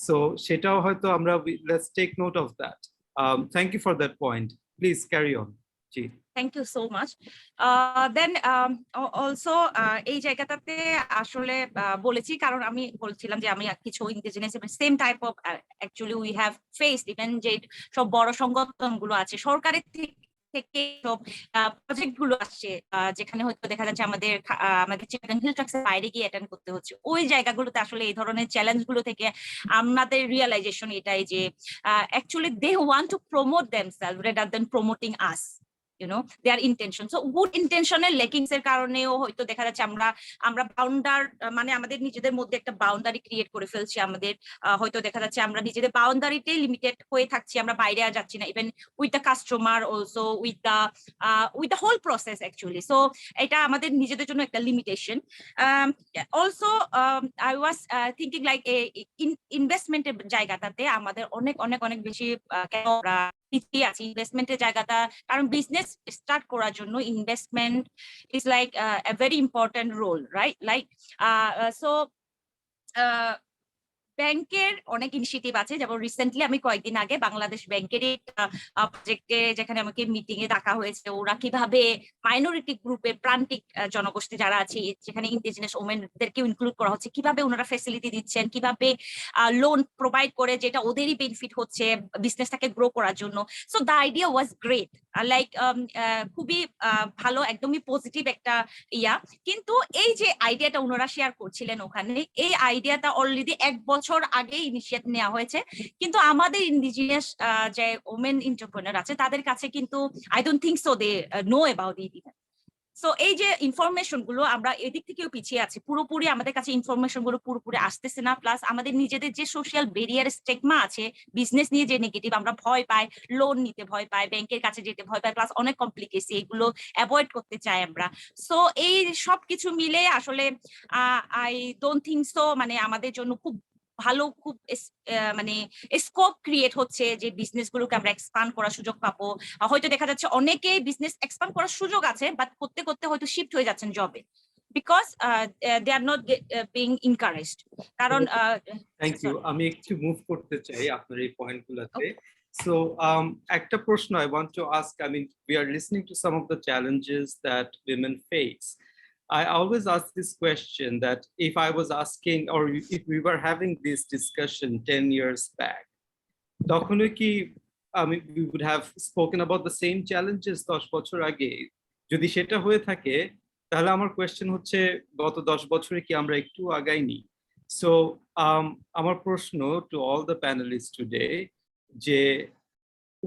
সো সেটাও হয়তো আমরা, let's take note of that. Thank you for that point, please carry on. জি, thank you so much. Then also এই জায়গাটাতে আসলে বলেছি, কারণ আমি বলছিলাম যে আমি কিছু indigenous same type of actually we have faced, even যে সব বড় সংগঠন গুলো আছে সরকারের থেকে সব প্রজেক্ট গুলো আসছে, যেখানে হয়তো দেখা যাচ্ছে আমাদের চিটাগাং হিল ট্রাক্সের বাইরে গিয়ে অ্যাটেন্ড করতে হচ্ছে, ওই জায়গাগুলোতে আসলে এই ধরনের চ্যালেঞ্জ গুলো থেকে আমাদের রিয়েলাইজেশন এটাই যে actually they want to promote themselves rather than promoting us, their intention. So good intentional lackings এর কারণেও হয়তো দেখা যাচ্ছে আমরা বাউন্ডার, মানে আমাদের নিজেদের মধ্যে একটা বাউন্ডারি ক্রিয়েট করে ফেলছি, আমাদের হয়তো দেখা যাচ্ছে আমরা নিজেদের বাউন্ডারিতে লিমিটেড হয়ে থাকছি, আমরা বাইরে আর যাচ্ছি না, even with the customer also with the whole process actually. So এটা আমাদের নিজেদের জন্য একটা limitation. Also I was thinking like ইনভেস্টমেন্টের জায়গাটাতে আমাদের অনেক অনেক অনেক বেশি কেন আমরা পিছিয়ে আছি ইনভেস্টমেন্টের জায়গাটা, কারণ বিজনেস স্টার্ট করার জন্য investment is like a very important role, right? Like so ব্যাংকের অনেক ইনিশিয়েটিভ আছে, যেমন রিসেন্টলি আমি কয়েকদিন আগে বাংলাদেশ ব্যাংকের প্রজেক্টে যেখানে আমাকে মিটিং এ ডাকা হয়েছে, ওরা কিভাবে মাইনরিটি গ্রুপের প্রান্তিক জনগোষ্ঠী যারা আছে, যেখানে ইন্ডিজিনাস ওমেনদেরকেও ইনক্লুড করা হচ্ছে, কিভাবে ওনারা ফ্যাসিলিটি দিচ্ছেন, কিভাবে লোন প্রোভাইড করে যেটা ওদেরই বেনিফিট হচ্ছে বিজনেসটাকে গ্রো করার জন্য। So the idea was great, like খুবই ভালো, একদমই পজিটিভ একটা ইয়া। কিন্তু এই যে আইডিয়াটা ওনারা শেয়ার করছিলেন ওখানে, এই আইডিয়াটা অলরেডি 1 বছর আগে ইনিশিয়েট নেওয়া হয়েছে, কিন্তু আমাদের ইন্ডিজিনিয়াস যে ওমেন এন্টারপ্রেনার আছে তাদের কাছে কিন্তু I don't think so they know about it even. So এই যে ইনফরমেশন গুলো আমরা এদিক থেকেও পিছিয়ে আছি, পুরোপুরি আমাদের কাছে ইনফরমেশন গুলো পুরোপুরি আসতেছে না, প্লাস আমাদের নিজেদের যে সোশ্যাল ব্যারিয়ার স্টিগমা আছে, বিজনেস নিয়ে যে নেগেটিভ, আমরা ভয় পাই, লোন নিতে ভয় পাই, ব্যাংকের কাছে যেতে ভয় পাই, প্লাস অনেক কমপ্লিকেসি, এগুলো অ্যাভয়েড করতে চাই আমরা। সো এই সব কিছু মিলে আসলে আই ডোন্ট থিংক সো মানে আমাদের জন্য খুব ভালো, খুব মানে স্কোপ ক্রিয়েট হচ্ছে যে বিজনেস গুলোকে আমরা এক্সপান্ড করার সুযোগ পাবো। হয়তো দেখা যাচ্ছে অনেকেই বিজনেস এক্সপান্ড করার সুযোগ আছে, বাট করতে করতে হয়তো শিফট হয়ে যাচ্ছেন জবে, because they are not being encouraged. কারণ থ্যাংক ইউ, আমি একটু মুভ করতে চাই আপনার এই পয়েন্টগুলোতে। So একটা প্রশ্ন I want to ask, I mean we are listening to some of the challenges that women face. I always ask this question, that if I was asking, or if we were having this discussion 10 years back, তখনও কি I mean, we would have spoken about the same challenges 10 বছর আগে। যদি সেটা হয়ে থাকে তাহলে আমার কোয়েশ্চেন হচ্ছে গত 10 বছরে কি আমরা একটু আগাইনি? সো আমার প্রশ্ন to all the panelist today যে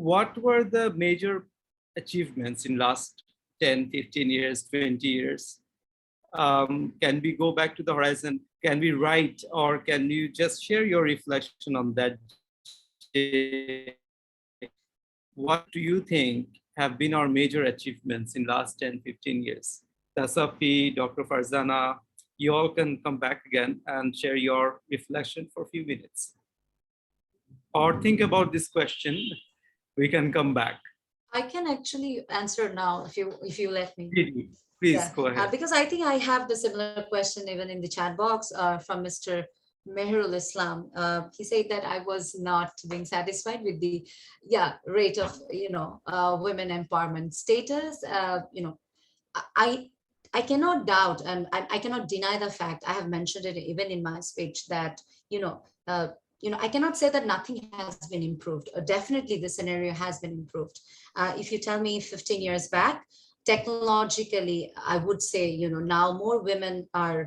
what were the major achievements in last 10, 15 years, 20 years? Can we go back to the horizon? Can we write, or can you just share your reflection on that? What do you think have been our major achievements in last 10, 15 years? Tasafi, Dr. Farzana, you all can come back again and share your reflection for a few minutes. Or think about this question. We can come back. I can actually answer now if you let me. Please go ahead. Because I think I have the similar question even in the chat box from Mr. Mehrul Islam. He said that I was not being satisfied with the rate of women empowerment status. I cannot doubt and I cannot deny the fact. I have mentioned it even in my speech that I cannot say that nothing has been improved. Definitely the scenario has been improved. If you tell me 15 years back, technologically, I would say, now more women are,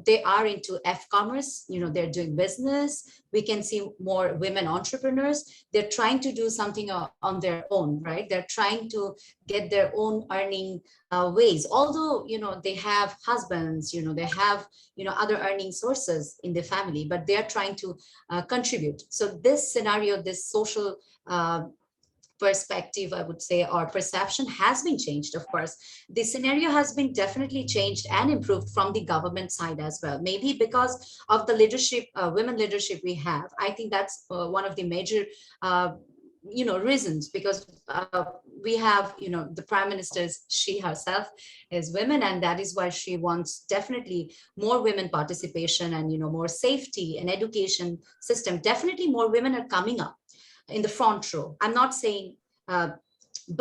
they are into F-commerce, they're doing business. We can see more women entrepreneurs. They're trying to do something on their own, right? They're trying to get their own earning ways. Although, they have husbands, they have, other earning sources in the family, but they are trying to contribute. So this scenario, this social perspective, I would say, or perception has been changed. Of course, the scenario has been definitely changed and improved from the government side as well. Maybe because of the leadership, women leadership we have. I think that's one of the major reasons, because we have, the Prime Minister's, she herself is women, and that is why she wants definitely more women participation and, more safety and education system. Definitely more women are coming up in the front row. I'm not saying,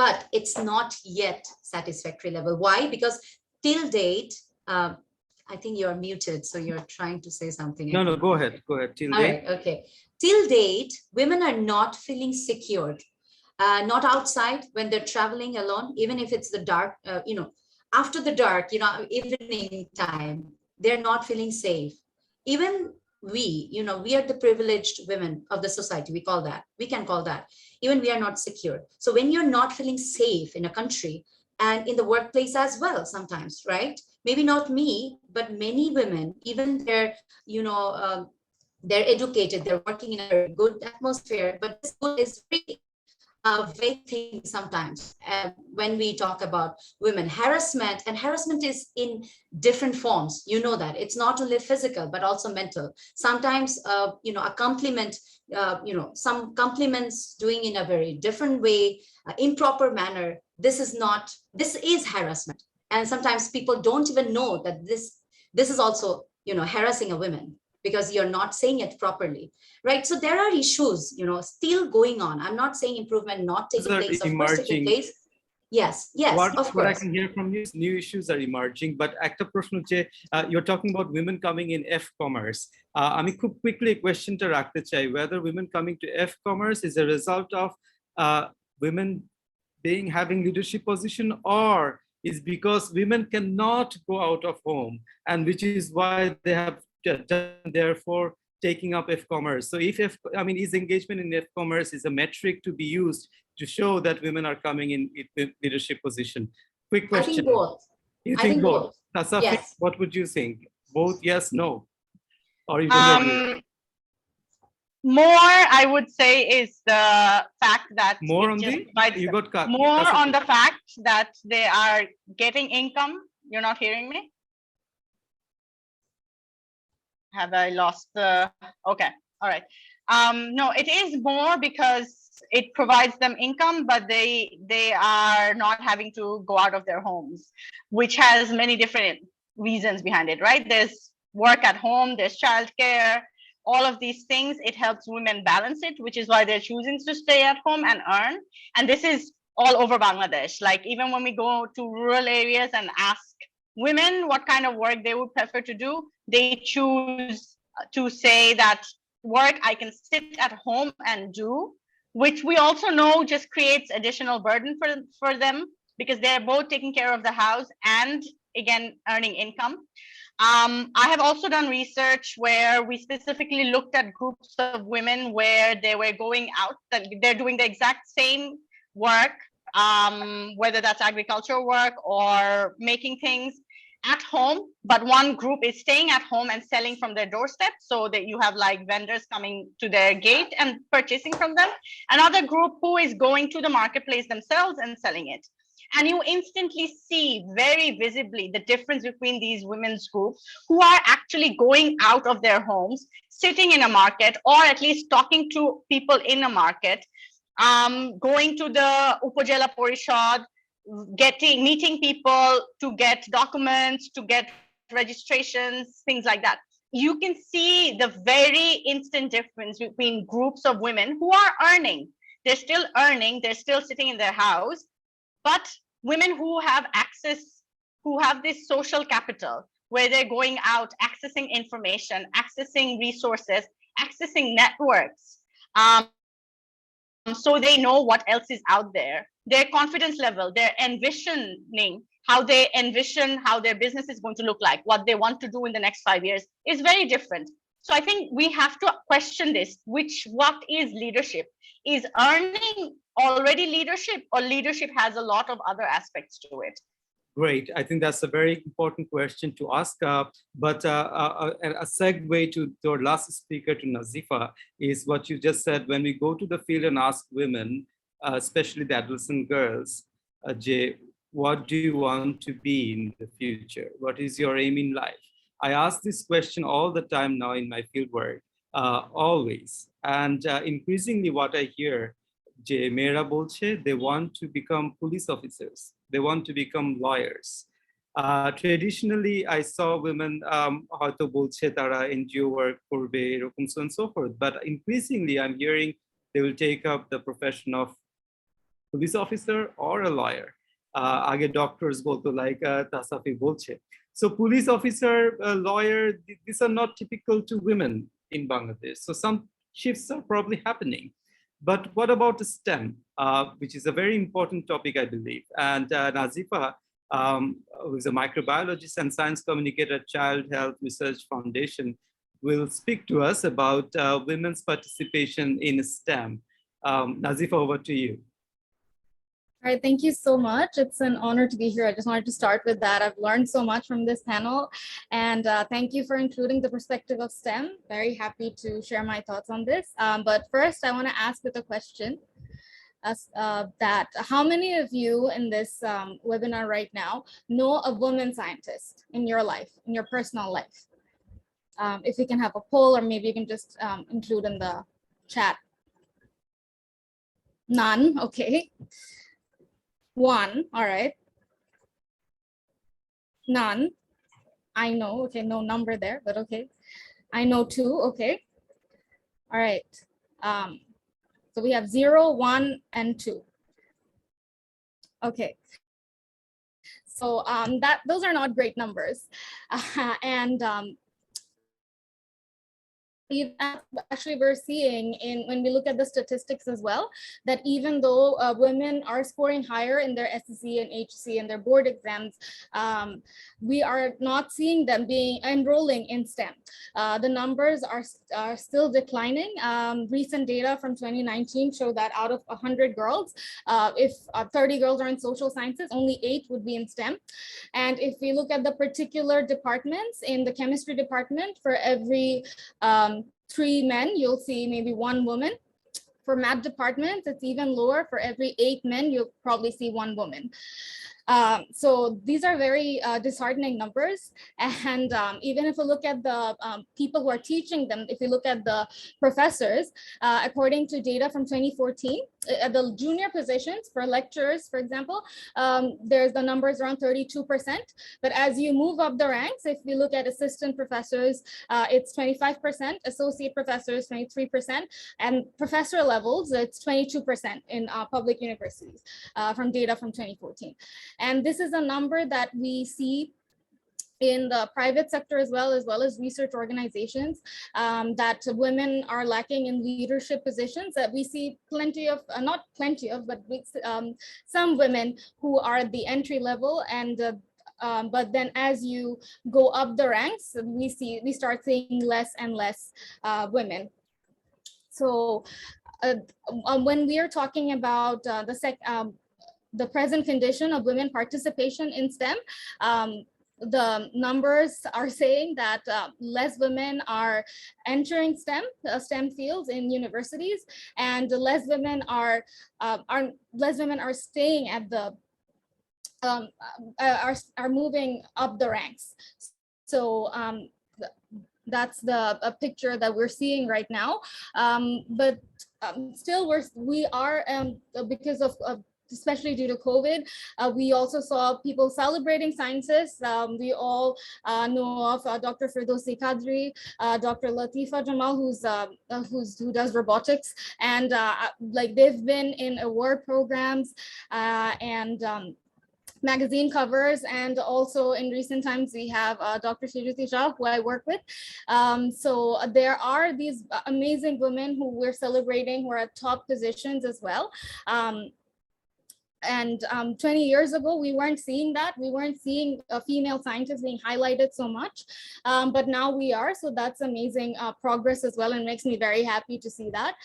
but it's not yet satisfactory level. Why? Because till date, I think you're muted, so you're trying to say something. No, go ahead. Till date. Right, okay. Till date, women are not feeling secured, not outside when they're traveling alone, even if it's the dark, after the dark, evening time, they're not feeling safe. Even we are the privileged women of the society. We can call that. Even we are not secure. So when you're not feeling safe in a country and in the workplace as well, sometimes, right? Maybe not me, but many women, even they're educated, they're working in a very good atmosphere, but this good is very vague thing sometimes. When we talk about women harassment, and harassment is in different forms, that it's not only physical but also mental. Sometimes a compliment, some compliments doing in a very different way, improper manner, this is harassment. And sometimes people don't even know that this is also harassing a woman, because you're not saying it properly, right? So there are issues, still going on. I'm not saying improvement not taking place, of course taking place. Yes, of course. What I can hear from you is new issues are emerging, but একটা প্রশ্ন যে you're talking about women coming in F-commerce. আমি খুব quickly questionটা রাখতে চাই, whether women coming to F-commerce is a result of women having leadership position, or is because women cannot go out of home, and which is why they have therefore taking up F-commerce. So is engagement in F-commerce is a metric to be used to show that women are coming in leadership position? Quick question. I think both. You think both? Tasafi, yes. What would you think? Both, yes, no? Or you don't agree? More, I would say, is the fact that more on you got cut. More on the fact that they are getting income. You're not hearing me? Have I lost the, okay, all right. No, it is more because it provides them income, but they are not having to go out of their homes, which has many different reasons behind it, right? There's work at home, there's childcare, all of these things. It helps women balance it, which is why they're choosing to stay at home and earn. And this is all over Bangladesh. Like, even when we go to rural areas and ask women what kind of work they would prefer to do, they choose to say that work I can sit at home and do which we also know just creates additional burden for them because they're both taking care of the house and again earning income. I have also done research where we specifically looked at groups of women where they were going out, that they're doing the exact same work, whether that's agricultural work or making things at home, but one group is staying at home and selling from their doorstep, so that you have like vendors coming to their gate and purchasing from them. Another group who is going to the marketplace themselves and selling it. And you instantly see very visibly the difference between these women's groups who are actually going out of their homes, sitting in a market, or at least talking to people in a market, going to the Upajela Porishad, meeting people to get documents, to get registrations, things like that. You can see the very instant difference between groups of women who are earning. They're still earning, they're still sitting in their house, but women who have access, who have this social capital, where they're going out, accessing information, accessing resources, accessing networks, so they know what else is out there. Their confidence level, their envisioning, how they envision how their business is going to look like, what they want to do in the next 5 years is very different. So I think we have to question this, what is leadership? Is earning already leadership, or leadership has a lot of other aspects to it? Great. I think that's a very important question to ask. But a segue to our last speaker, to Nazifa, is what you just said. When we go to the field and ask women, especially the adolescent girls, Jay, what do you want to be in the future? What is your aim in life? I ask this question all the time now in my field work, always. And increasingly what I hear, যে মেয়েরা বলছে they want to become police officers, they want to become lawyers. Traditionally I saw women হয়তো বলছে তারা NGO work করবে এরকম, so and so forth, but increasingly I'm hearing they will take up the profession of police officer or a lawyer. আগে doctors বলতো like তাসাফি বলছে. So police officer, lawyer, these are not typical to women in Bangladesh, so some shifts are probably happening. But what about the STEM, which is a very important topic, I believe. And Nazifa, who is a microbiologist and science communicator at Child Health Research Foundation, will speak to us about women's participation in STEM. Nazifa, over to you. All right, thank you so much. It's an honor to be here. I just wanted to start with that. I've learned so much from this panel, and thank you for including the perspective of STEM. Very happy to share my thoughts on this. But first, I want to ask with a question. That how many of you in this webinar right now know a woman scientist in your life, in your personal life? If we can have a poll, or maybe you can just include in the chat. None, okay. One, all right. None. I know, okay, no number there, but okay. I know two, okay. All right. So we have 0, 1, and 2. Okay. So those are not great numbers. And actually we're seeing when we look at the statistics as well, that even though women are scoring higher in their SSC and HC and their board exams, we are not seeing them enrolling in STEM. The numbers are still declining. Recent data from 2019 show that out of 100 girls, if 30 girls are in social sciences, only 8 would be in STEM. And if we look at the particular departments, in the chemistry department, for every 3 men, you'll see maybe 1 woman. For math departments, it's even lower. For every 8 men, you'll probably see 1 woman. So these are very disheartening numbers. And even if we look at the people who are teaching them, if we look at the professors, according to data from 2014, at the junior positions for lecturers, for example, there's the numbers around 32%. But as you move up the ranks, if we look at assistant professors, it's 25%, associate professors, 23%, and professor levels, it's 22% in public universities from data from 2014. And this is a number that we see in the private sector as well as research organizations, that women are lacking in leadership positions, that we see plenty of, not plenty of, but some women who are at the entry level, and but then as you go up the ranks, we start seeing less and less women. So when we are talking about the present condition of women participation in STEM, the numbers are saying that less women are entering STEM fields in universities, and less women are staying at the are moving up the ranks. So that's the picture that we're seeing right now. But still, we are because of especially due to COVID, we also saw people celebrating scientists. We all know of Dr. Firdausi Qadri, Dr. Latifa Jamal, who does robotics, and like they've been in award programs and magazine covers, and also in recent times we have Dr. Shiruti Shah, who I work with. So there are these amazing women who we're celebrating, who are at top positions as well. And 20 years ago, we weren't seeing that. We weren't seeing female scientists being highlighted so much, but now we are. So that's amazing progress as well, and makes me very happy to see that.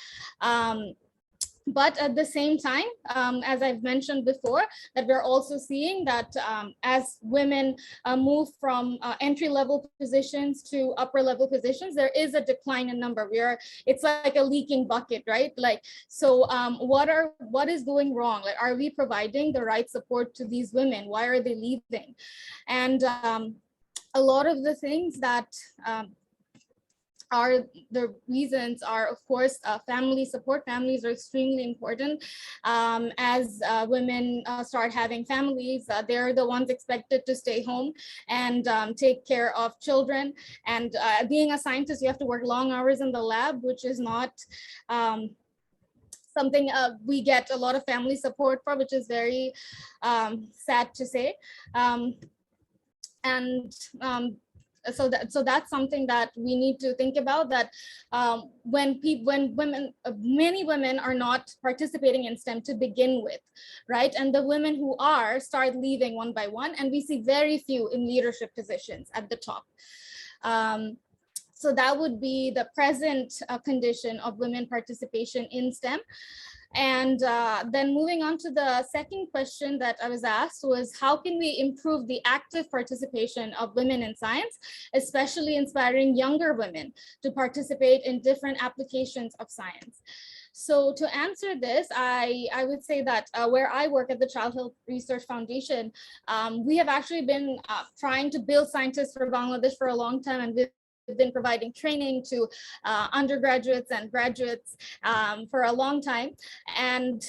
But at the same time, as I've mentioned before, that we're also seeing that as women move from entry-level positions to upper-level positions, there is a decline in number. It's like a leaking bucket, right? Like, so what is going wrong? Like, are we providing the right support to these women? Why are they leaving? And a lot of the things that are the reasons are, of course, family support. Families are extremely important. As women start having families, they're the ones expected to stay home and take care of children. And being a scientist, you have to work long hours in the lab, which is not something we get a lot of family support for, which is very sad to say. So that's something that we need to think about, that when many women are not participating in STEM to begin with, right? And the women who are start leaving one by one, and we see very few in leadership positions at the top. So that would be the present condition of women participation in STEM. And then moving on to the second question that I was asked was, how can we improve the active participation of women in science, especially inspiring younger women to participate in different applications of science? So to answer this, I would say that where I work at the Child Health Research Foundation, we have actually been trying to build scientists for Bangladesh for a long time, and we've been providing training to undergraduates and graduates for a long time, and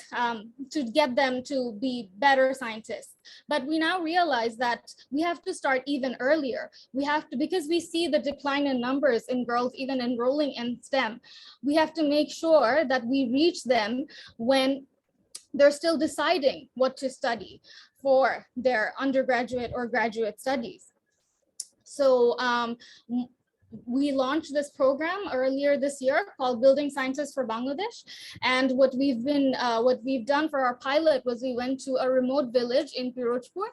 to get them to be better scientists. But we now realize that we have to start even earlier. We have to, because we see the decline in numbers in girls even enrolling in STEM, we have to make sure that we reach them when they're still deciding what to study for their undergraduate or graduate studies. So we launched this program earlier this year called Building Scientists for Bangladesh. And what we've done for our pilot was we went to a remote village in Pirojpur,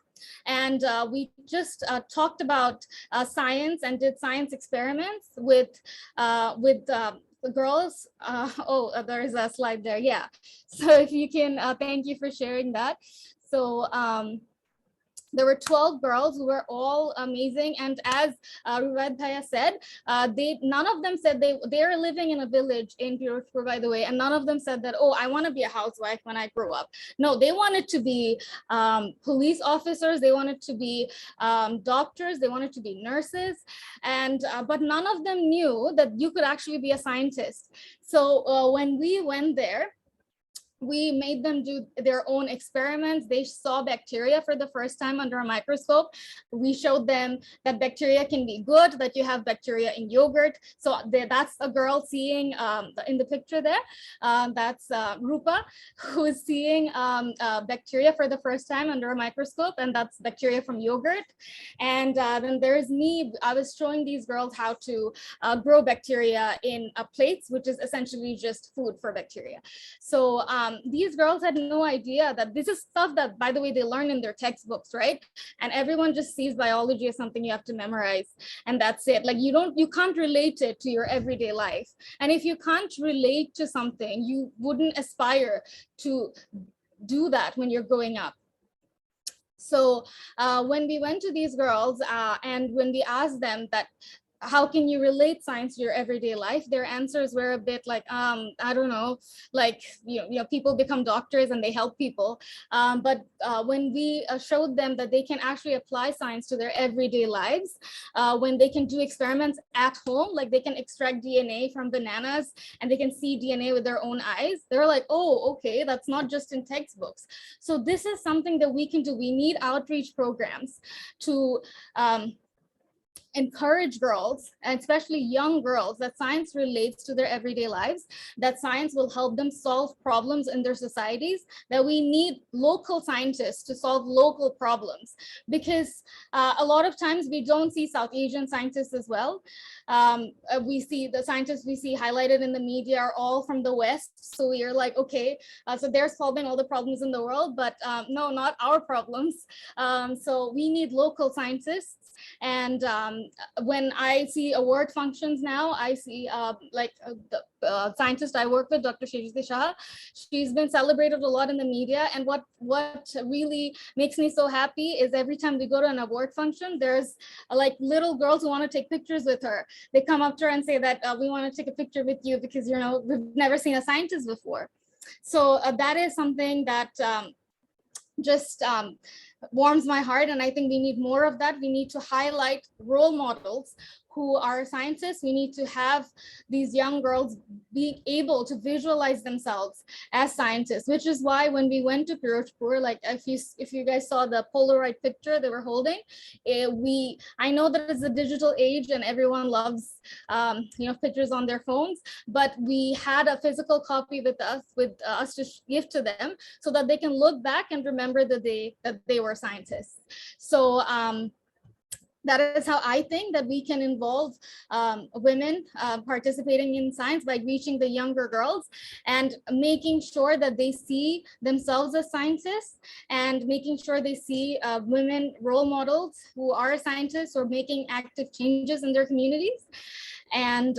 and we just talked about science and did science experiments with the girls. There is a slide there. Yeah. So if you can, thank you for sharing that. So there were 12 girls who were all amazing, and as Ruwaid Bhaiya said, none of them said they are living in a village in Pirojpur, by the way, and none of them said that, oh, I want to be a housewife when I grow up. No, they wanted to be police officers, they wanted to be doctors, they wanted to be nurses, and but none of them knew that you could actually be a scientist. So when we went there, we made them do their own experiments. They saw bacteria for the first time under a microscope. We showed them that bacteria can be good, that you have bacteria in yogurt. So that's a girl seeing in the picture there. That's Rupa, who is seeing bacteria for the first time under a microscope, and that's bacteria from yogurt. And then there's me. I was showing these girls how to grow bacteria in plates, which is essentially just food for bacteria. So these girls had no idea that this is stuff that, by the way, they learn in their textbooks, right? And everyone just sees biology as something you have to memorize, and that's it. Like you can't relate it to your everyday life. And if you can't relate to something, you wouldn't aspire to do that when you're growing up. So when we went to these girls and when we asked them that, how can you relate science to your everyday life? Their answers were a bit like, I don't know, like, people become doctors and they help people. But when we showed them that they can actually apply science to their everyday lives, when they can do experiments at home, like they can extract DNA from bananas and they can see DNA with their own eyes, they're like, oh, okay, that's not just in textbooks. So this is something that we can do. We need outreach programs to encourage girls, and especially young girls, that science relates to their everyday lives, that science will help them solve problems in their societies, that we need local scientists to solve local problems. Because a lot of times we don't see South Asian scientists as well. We see the scientists we see highlighted in the media are all from the West. So we are like, okay, so they're solving all the problems in the world, but no, not our problems. So we need local scientists. And when I see award functions now, I see the scientist I work with, Dr. Shejiti Shah, she's been celebrated a lot in the media. And what really makes me so happy is every time we go to an award function, there's like little girls who want to take pictures with her. They come up to her and say that we want to take a picture with you because, we've never seen a scientist before. So that is something that just warms my heart. And I think we need more of that. We need to highlight role models who are scientists. We need to have these young girls being able to visualize themselves as scientists, which is why when we went to Pirojpur, like if you guys saw the Polaroid picture they were holding, I know that it's a digital age and everyone loves pictures on their phones, but we had a physical copy with us to give to them so that they can look back and remember the day that they were scientists. So that is how I think that we can involve women participating in science, by reaching the younger girls and making sure that they see themselves as scientists, and making sure they see women role models who are scientists or making active changes in their communities. And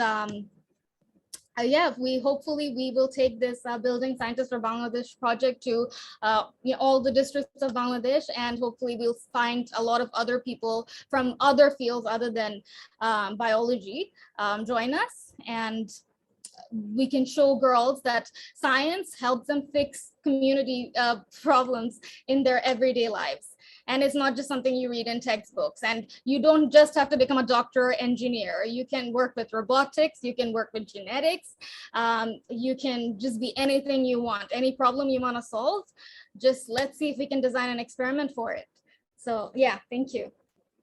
we will take this Building Scientists for Bangladesh project to all the districts of Bangladesh, and hopefully we'll find a lot of other people from other fields other than biology join us, and we can show girls that science helps them fix community problems in their everyday lives. And it's not just something you read in textbooks. And you don't just have to become a doctor or engineer. You can work with robotics, you can work with genetics, you can just be anything you want, any problem you want to solve. Just let's see if we can design an experiment for it. So yeah, thank you.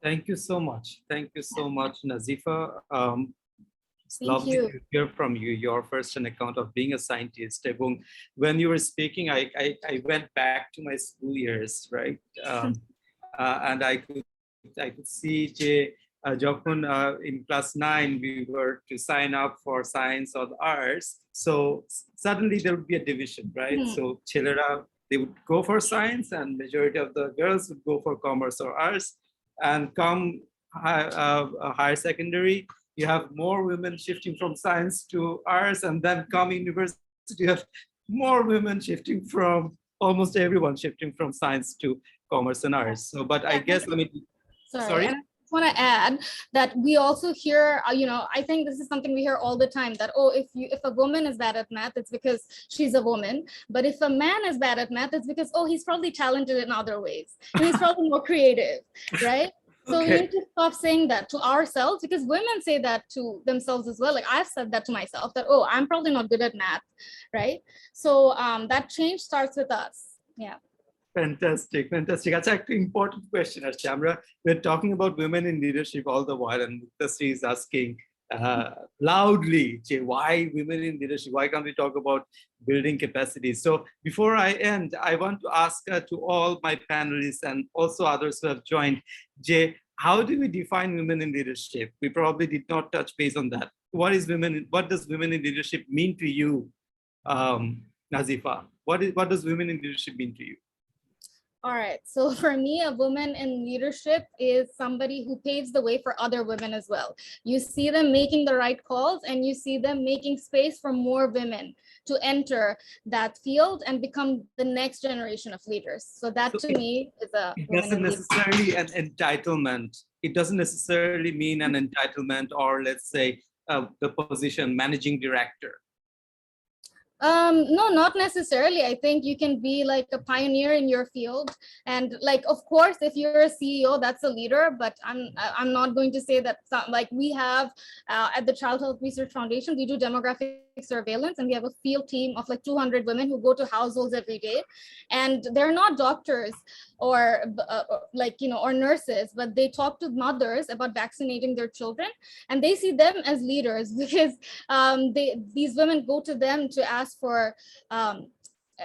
Thank you so much. Thank you so much, Nazifa. It's Thank lovely you. to hear from you, your first-hand account of being a scientist. When you were speaking, I went back to my school years, right? And I could see যখন in class 9 we were to sign up for science or arts, so suddenly there would be a division, right? So ছেলেরা, they would go for science and majority of the girls would go for commerce or arts. And come higher secondary, you have more women shifting from science to arts, and then come university, you have more women shifting from, almost everyone shifting from science to commerce and arts. So, but I guess, sorry? And I just want to add that we also hear, I think this is something we hear all the time, that, oh, if a woman is bad at math, it's because she's a woman. But if a man is bad at math, it's because, oh, he's probably talented in other ways. And he's probably more creative, right? So we Okay. need to stop saying that to ourselves, because women say that to themselves as well. Like I've said that to myself, that, oh, I'm probably not good at math, right? So that change starts with us. Yeah. Fantastic, fantastic. That's actually an important question, Shamra. We're talking about women in leadership all the while, and Muktasi is asking loudly, why women in leadership? Why can't we talk about building capacity? So before I end, I want to ask to all my panelists and also others who have joined, Jay, how do we define women in leadership? We probably did not touch base on that. What does women in leadership mean to you, Nazifa? What does women in leadership mean to you? All right. So for me, a woman in leadership is somebody who paves the way for other women as well. You see them making the right calls, and you see them making space for more women to enter that field and become the next generation of leaders. So that to me is a It woman doesn't in leadership. necessarily an entitlement. It doesn't necessarily mean an entitlement, or let's say the position managing director. No, not necessarily. I think you can be like a pioneer in your field, and like, of course, if you're a CEO, that's a leader. But I'm not going to say that. Like we have at the Child Health Research Foundation, we do demographic surveillance, and we have a field team of like 200 women who go to households every day, and they're not doctors or like, you know, or nurses, but they talk to mothers about vaccinating their children, and they see them as leaders because these women go to them to ask for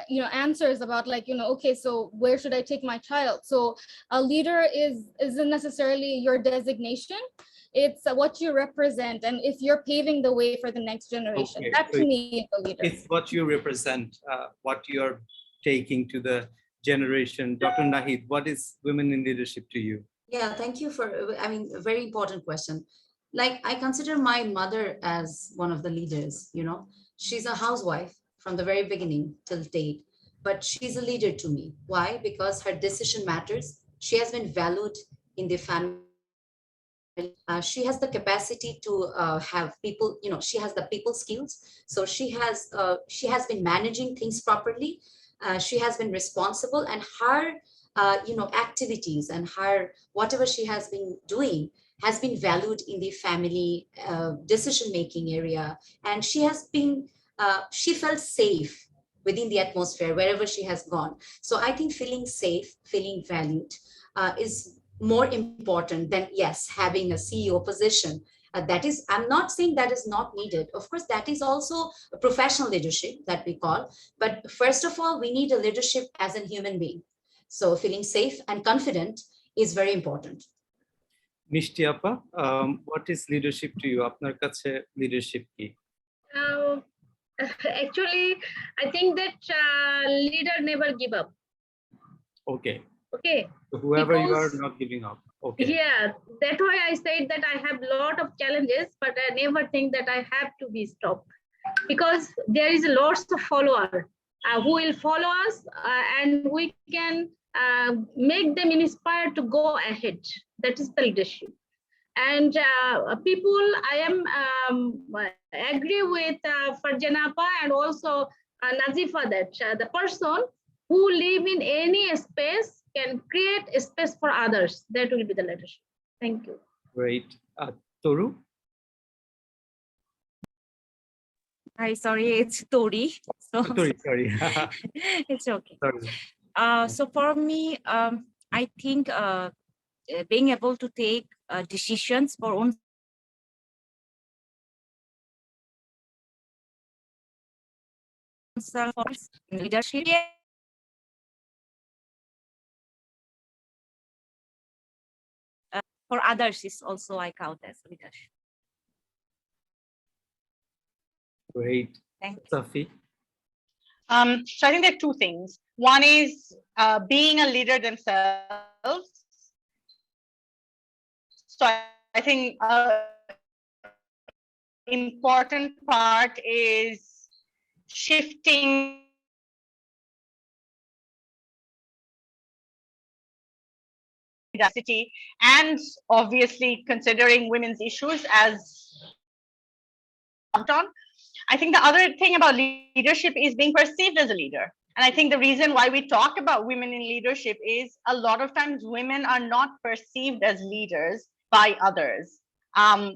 you know, answers about, like, you know, okay, so where should I take my child? So a leader isn't necessarily your designation. It's what you represent, and if you're paving the way for the next generation, Okay, that so to me is a leader. it's what you represent, what you're taking to the generation. Dr. Nahid, what is women in leadership to you? Yeah, thank you for, I mean, a very important question. Like, I consider my mother as one of the leaders, you know. She's a housewife from the very beginning till date, but she's a leader to me. Why? Because her decision matters. She has been valued in the family. She has the capacity to have people, you know, she has the people skills. So she has been managing things properly. She has been responsible, and her you know, activities and her whatever she has been doing has been valued in the family decision making area, and she has been she felt safe within the atmosphere wherever she has gone. So I think feeling safe, feeling valued is more important than, yes, having a CEO position. That is, I'm not saying that is not needed. Of course, that is also a professional leadership that we call. But first of all, we need a leadership as a human being. So feeling safe and confident is very important. Mishti Appa, what is leadership to you? Apnar kache leadership ki? Actually, I think that leader never give up. Okay. Okay. So whoever you are, Because- not giving up. Okay. Yeah, that's why I said that I have a lot of challenges, but I never think that I have to be stopped, because there is lots of followers who will follow us, and we can make them inspired to go ahead. That is the leadership. And people, I am agree with Farjanapa and also Nazifa, that the person who live in any space can create a space for others. That will be the leadership. Thank you. Great. Toru? Hi, sorry, it's Tori. So Sorry. it's okay. Sorry. So for me, I think being able to take decisions for own self leadership for others is also I count as leadership. Great. Thank you. Safi? So I think there are two things. One is being a leader themselves. So I think important part is shifting diversity, and obviously considering women's issues as on. I think the other thing about leadership is being perceived as a leader. And I think the reason why we talk about women in leadership is a lot of times women are not perceived as leaders by others.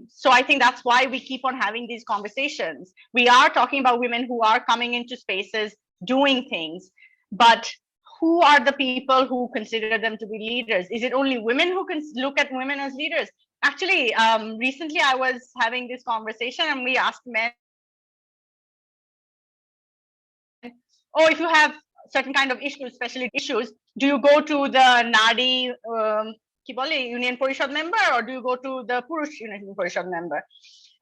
So I think that's why we keep on having these conversations. We are talking about women who are coming into spaces, doing things, but who are the people who consider them to be leaders? Is it only women who can look at women as leaders? Actually, recently I was having this conversation and we asked men, oh, if you have certain kind of issues, especially issues, do you go to the Nadi Union Parishad member or do you go to the Purush Union Parishad member?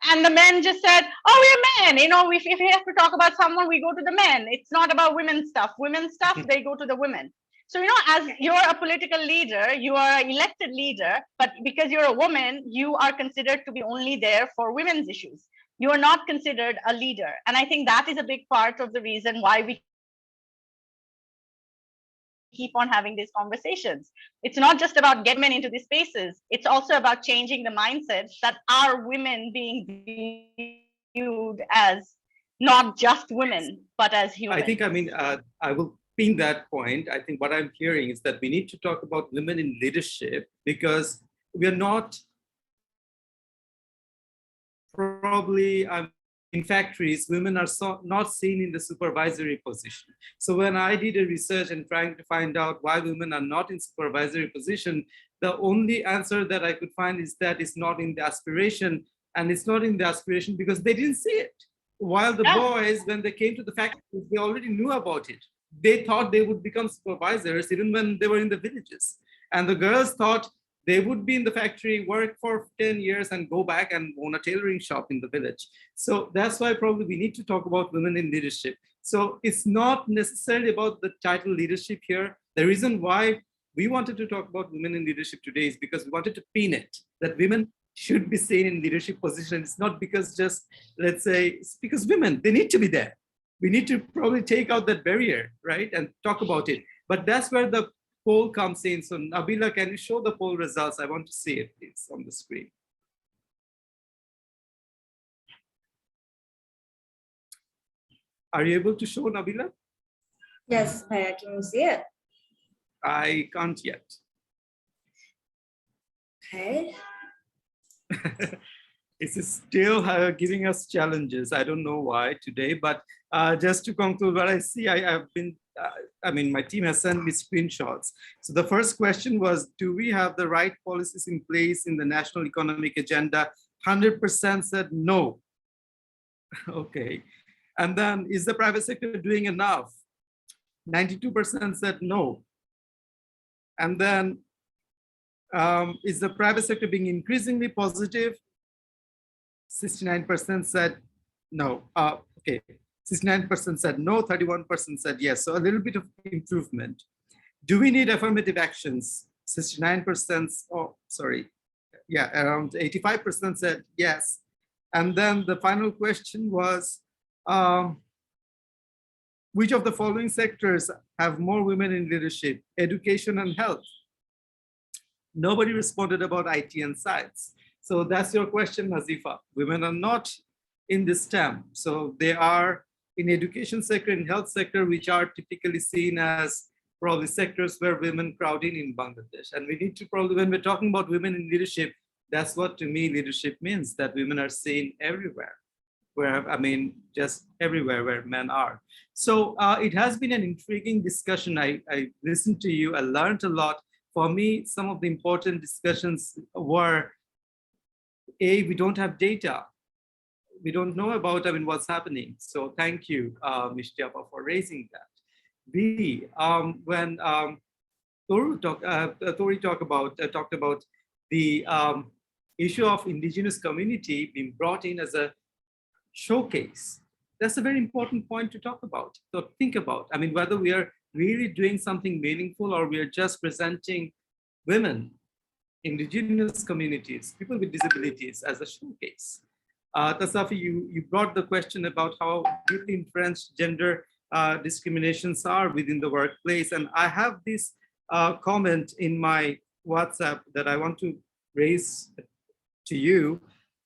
And the men just said, oh, we're men. You know, if we have to talk about someone, we go to the men. It's not about women's stuff. Women's stuff, they go to the women. So, you know, as you're a political leader, you are an elected leader, but because you're a woman, you are considered to be only there for women's issues. You are not considered a leader. And I think that is a big part of the reason why we keep on having these conversations. It's not just about getting men into these spaces. It's also about changing the mindset that are women being viewed as not just women, but as humans. I think, I will pin that point. I think what I'm hearing is that we need to talk about women in leadership because we are not probably in factories, women are not seen in the supervisory position. So when I did a research and trying to find out why women are not in supervisory position, the only answer that I could find is that it's not in the aspiration, and it's not in the aspiration because they didn't see it. While the boys, when they came to the factories, they already knew about it. They thought they would become supervisors even when they were in the villages. And the girls thought they would be in the factory, work for 10 years and go back and own a tailoring shop in the village. So that's why probably we need to talk about women in leadership. So it's not necessarily about the title leadership here. The reason why we wanted to talk about women in leadership today is because we wanted to pin it, that women should be seen in leadership positions. It's not because just, let's say, it's because women, they need to be there. We need to probably take out that barrier, right? And talk about it. But that's where the poll comes in. So Nabila, can you show the poll results? I want to see it, please, on the screen. Are you able to show, Nabila? Yes, can you see it? I can't yet. Okay. It's still giving us challenges. I don't know why today, but just to conclude what I see, my team has sent me screenshots. So the first question was, do we have the right policies in place in the national economic agenda? 100% said no. Okay. And then, is the private sector doing enough? 92% said no. And then, is the private sector being increasingly positive? 69% said no. Okay, 69% said no, 31% said yes. So a little bit of improvement. Do we need affirmative actions? 69%, around 85% said yes. And then the final question was, which of the following sectors have more women in leadership? Education and health. Nobody responded about IT and science. So that's your question, Nazifa. Women are not in this STEM. So they are in education sector and health sector, which are typically seen as probably sectors where women crowd in Bangladesh. And we need to probably, when we're talking about women in leadership, that's what to me leadership means, that women are seen everywhere, just everywhere where men are. So it has been an intriguing discussion. I listened to you, I learned a lot. For me, some of the important discussions were, A, we don't have data. We don't know about what's happening. So thank you, Ms. Japa, for raising that. B, when Tori talked about the issue of indigenous community being brought in as a showcase. That's a very important point to talk about, to think about. Whether we are really doing something meaningful or we are just presenting women, indigenous communities, people with disabilities as a showcase. Tasafi, you brought the question about how deeply entrenched gender discriminations are within the workplace. And I have this comment in my WhatsApp that I want to raise to you.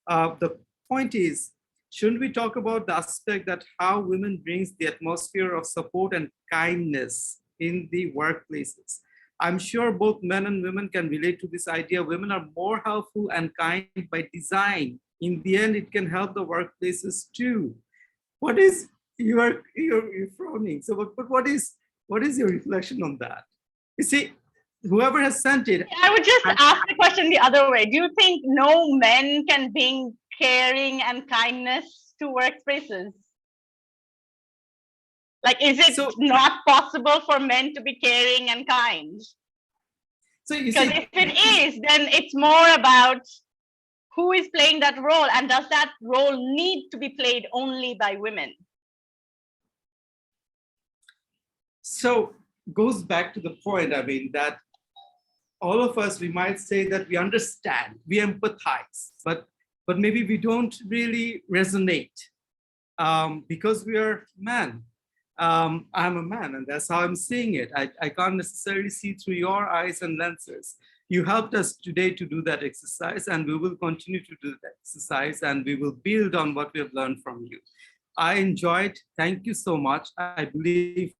The point is, shouldn't we talk about the aspect that how women brings the atmosphere of support and kindness in the workplaces? I'm sure both men and women can relate to this idea. Women are more helpful and kind by design. In the end, it can help the workplaces too. What is you're frowning? So, but what is your reflection on that? You see, whoever has sent it. I would just ask the question the other way. Do you think no men can bring caring and kindness to workspaces? Like, is it not possible for men to be caring and kind? So you Because see, if it is, then it's more about who is playing that role, and does that role need to be played only by women? So goes back to the point, I mean, that all of us, we might say that we understand, we empathize, but maybe we don't really resonate because we are men. I'm a man, and that's how I'm seeing it. I can't necessarily see through your eyes and lenses. You helped us today to do that exercise, and we will continue to do that exercise, and we will build on what we have learned from you. I enjoyed. Thank you so much. I believe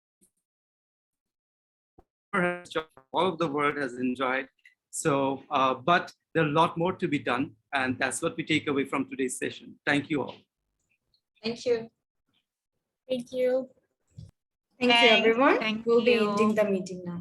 all of the world has enjoyed. So, but there's a lot more to be done, and that's what we take away from today's session. Thank you all. Thank you. Thank you. Thank you, everyone. Thank We'll be you. ending the meeting now.